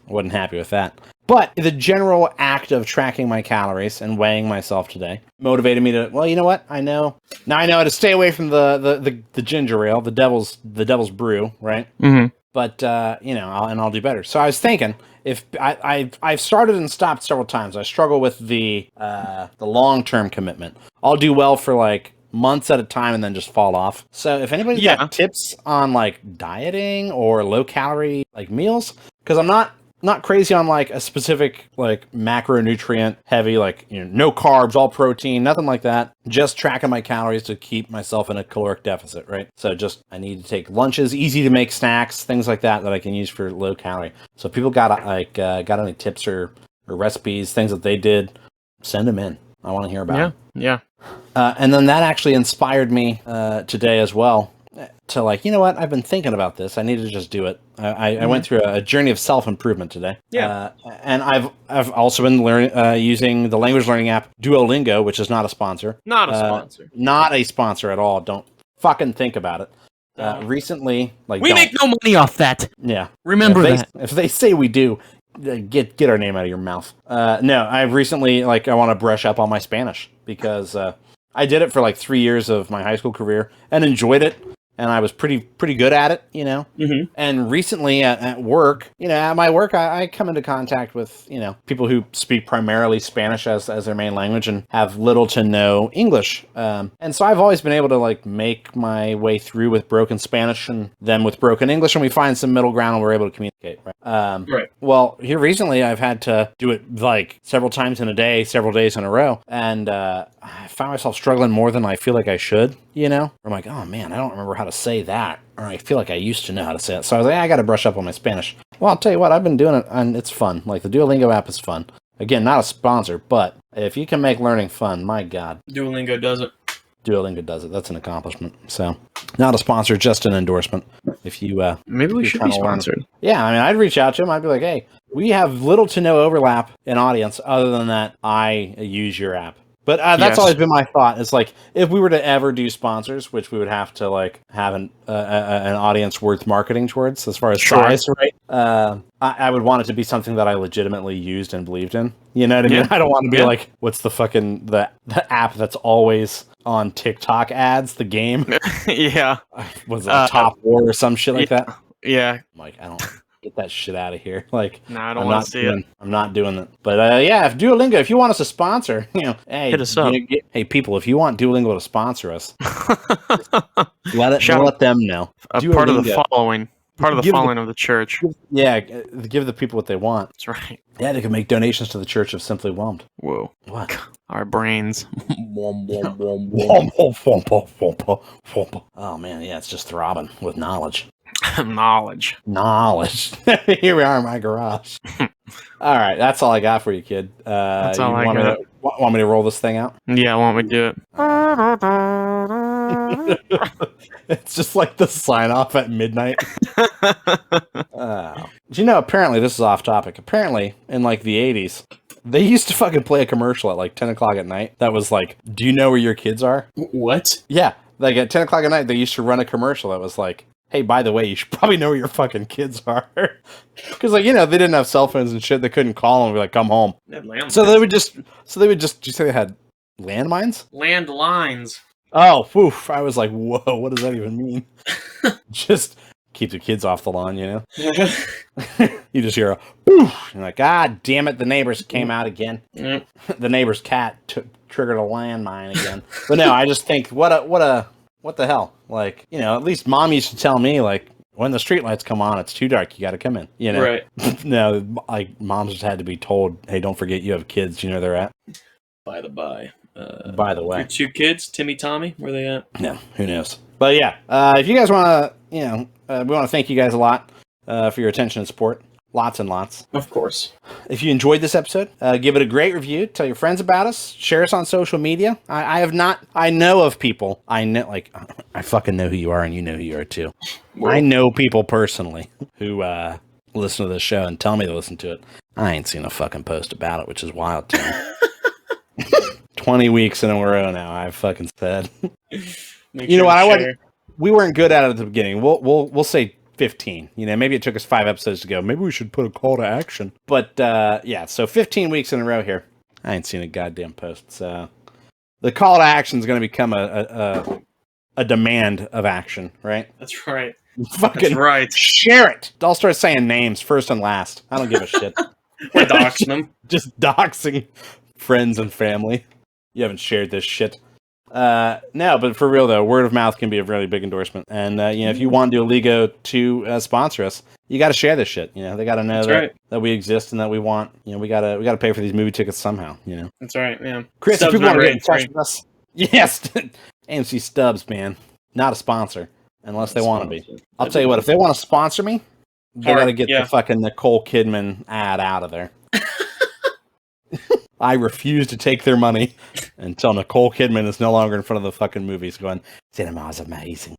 wasn't happy with that. But the general act of tracking my calories and weighing myself today motivated me to, well, you know what? I know how to stay away from the ginger ale, the devil's brew, right? Mm-hmm. But I'll do better. So I was thinking, if I've started and stopped several times. I struggle with the long-term commitment. I'll do well for like months at a time and then just fall off. So if anybody's got tips on like dieting or low calorie like meals, because I'm not crazy on like a specific like macronutrient heavy, like, you know, no carbs, all protein, nothing like that. Just tracking my calories to keep myself in a caloric deficit, right? So just I need to take lunches, easy to make snacks, things like that I can use for low calorie. So if people got any tips or recipes, things that they did, send them in. I want to hear about them. Yeah. And then that actually inspired me today as well to like, you know what? I've been thinking about this. I need to just do it. I went through a journey of self-improvement today. Yeah. And I've also been using the language learning app Duolingo, which is not a sponsor. Not a sponsor. Not a sponsor at all. Don't fucking think about it. Recently, like We make no money off that. Yeah. Remember that. If they say we do, get our name out of your mouth. No, I've recently I want to brush up on my Spanish because I did it for like 3 years of my high school career and enjoyed it. And I was pretty good at it, you know. Mm-hmm. And recently at work, you know, at my work, I come into contact with, you know, people who speak primarily Spanish as their main language and have little to no English. And so I've always been able to like make my way through with broken Spanish and them with broken English, and we find some middle ground and we're able to communicate. Right. Right. Well, here recently, I've had to do it like several times in a day, several days in a row, and I found myself struggling more than I feel like I should. You know, I'm like, oh man, I don't remember how to say that, or I feel like I used to know how to say it. So I was like, I got to brush up on my Spanish. Well, I'll tell you what, I've been doing it, and it's fun. Like the Duolingo app is fun. Again, not a sponsor, but if you can make learning fun, my God, Duolingo does it. Duolingo does it. That's an accomplishment. So, not a sponsor, just an endorsement. If you maybe we should be sponsored. Yeah, I mean, I'd reach out to him. I'd be like, hey, we have little to no overlap in audience. Other than that, I use your app. But that's always been my thought. It's like if we were to ever do sponsors, which we would have to like have an audience worth marketing towards, as far as size, right? I would want it to be something that I legitimately used and believed in. You know what I mean? I don't want to be like, what's the fucking the app that's always on TikTok ads? The game, was it Top War or some shit like that? Yeah, I'm like, I don't. Get that shit out of here. Like, no, I don't want to see it. I'm not doing it. But yeah, if Duolingo, if you want us to sponsor, you know, hey, hit us up. Hey, people, if you want Duolingo to sponsor us, let them know. Part of the following. Part of the following of the church. Yeah, give the people what they want. That's right. Yeah, they can make donations to the Church of Simply Whelmed. Whoa. What? Our brains. Oh, man, yeah, it's just throbbing with knowledge. Knowledge. Here we are in my garage. All right, that's all I got for you, kid. That's all I got. Want me to roll this thing out? Yeah, want me to do it? It's just like the sign off at midnight. You know, apparently, this is off topic. Apparently, in like the 80s, they used to fucking play a commercial at like 10 o'clock at night that was like, do you know where your kids are? What? Yeah, like at 10 o'clock at night, they used to run a commercial that was like, hey, by the way, you should probably know where your fucking kids are. Because, like, you know, they didn't have cell phones and shit. They couldn't call them and be like, come home. So they would just, did you say they had landmines? Landlines. Oh, woof. I was like, whoa, what does that even mean? Just keep the kids off the lawn, you know? You just hear a poof. You're like, God damn it, the neighbors came out again. The neighbor's cat triggered a landmine again. But no, I just think, what the hell? Like, you know, at least mom used to tell me, like, when the streetlights come on, it's too dark, you gotta come in, you know? Right. No, like, moms just had to be told, hey, don't forget you have kids, you know where they're at? By the way. Your 2 kids, Timmy, Tommy, where they at? No, who knows? But yeah, if you guys want to, you know, we want to thank you guys a lot for your attention and support. Lots and lots. Of course. If you enjoyed this episode, give it a great review. Tell your friends about us. Share us on social media. I know of people. I fucking know who you are and you know who you are too. Whoa. I know people personally who listen to this show and tell me to listen to it. I ain't seen a fucking post about it, which is wild to me. 20 weeks in a row now, I've fucking said. You know what? we weren't good at it at the beginning. We'll say 15. You know, maybe it took us 5 episodes to go. Maybe we should put a call to action. But yeah, so 15 weeks in a row here. I ain't seen a goddamn post. So the call to action is going to become a demand of action, right? That's right. Fucking That's right. share it. I'll start saying names first and last. I don't give a shit. We're doxing them. Just doxing friends and family. You haven't shared this shit. No, but for real though, word of mouth can be a really big endorsement. And you know, if you want Duolingo to sponsor us, you got to share this shit. You know, they got to know that we exist and that we want. You know, we gotta pay for these movie tickets somehow. You know, That's right. Yeah. Chris, Stubbs if people want to get in number touch with us, yes, AMC Stubbs, man, not a sponsor unless they want to be. I'll tell you what, if they want to sponsor me, they got to get the fucking Nicole Kidman ad out of there. I refuse to take their money until Nicole Kidman is no longer in front of the fucking movies going, cinema is amazing.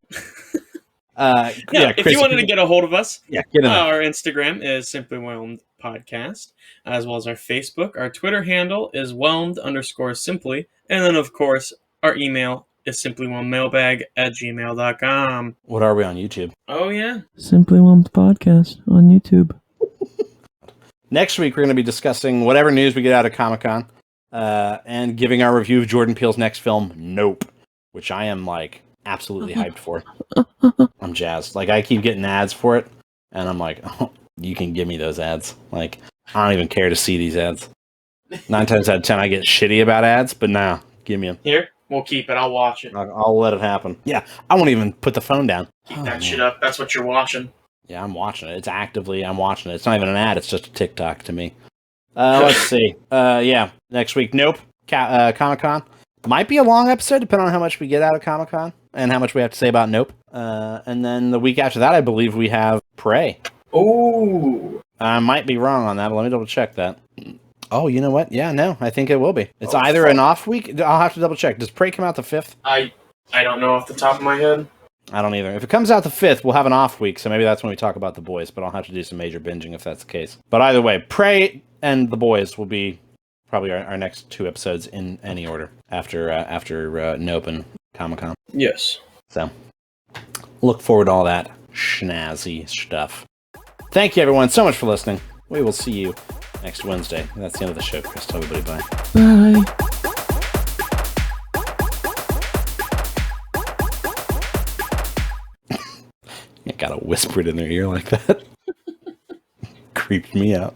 Chris, if you wanted to get a hold of us, get in our Instagram is Simply Whelmed Podcast, as well as our Facebook. Our Twitter handle is whelmed_simply. And then, of course, our email is simplywhelmedmailbag@gmail.com. What are we on YouTube? Oh, yeah. Simply Whelmed Podcast on YouTube. Next week, we're going to be discussing whatever news we get out of Comic-Con and giving our review of Jordan Peele's next film, Nope, which I am, like, absolutely hyped for. I'm jazzed. Like, I keep getting ads for it, and I'm like, oh, you can give me those ads. Like, I don't even care to see these ads. 9 times out of 10, I get shitty about ads, but nah, give me them. Here, we'll keep it. I'll watch it. I'll let it happen. Yeah, I won't even put the phone down. Keep that shit up. That's what you're watching. Yeah, I'm watching it. I'm watching it. It's not even an ad. It's just a TikTok to me. Let's see. Yeah, next week, Nope. Comic-Con. Might be a long episode, depending on how much we get out of Comic-Con and how much we have to say about Nope. And then the week after that, I believe we have Prey. Oh. I might be wrong on that, but let me double check that. Oh, you know what? Yeah, no, I think it will be. It's either an off week. I'll have to double check. Does Prey come out the 5th? I don't know off the top of my head. I don't either. If it comes out the 5th, we'll have an off week, so maybe that's when we talk about The Boys, but I'll have to do some major binging if that's the case. But either way, Prey and The Boys will be probably our next 2 episodes in any order after Nope and Comic-Con. Yes. So, look forward to all that schnazzy stuff. Thank you, everyone, so much for listening. We will see you next Wednesday. That's the end of the show, Chris. Tell everybody bye. Bye. You gotta whisper it in their ear like that. Creeped me out.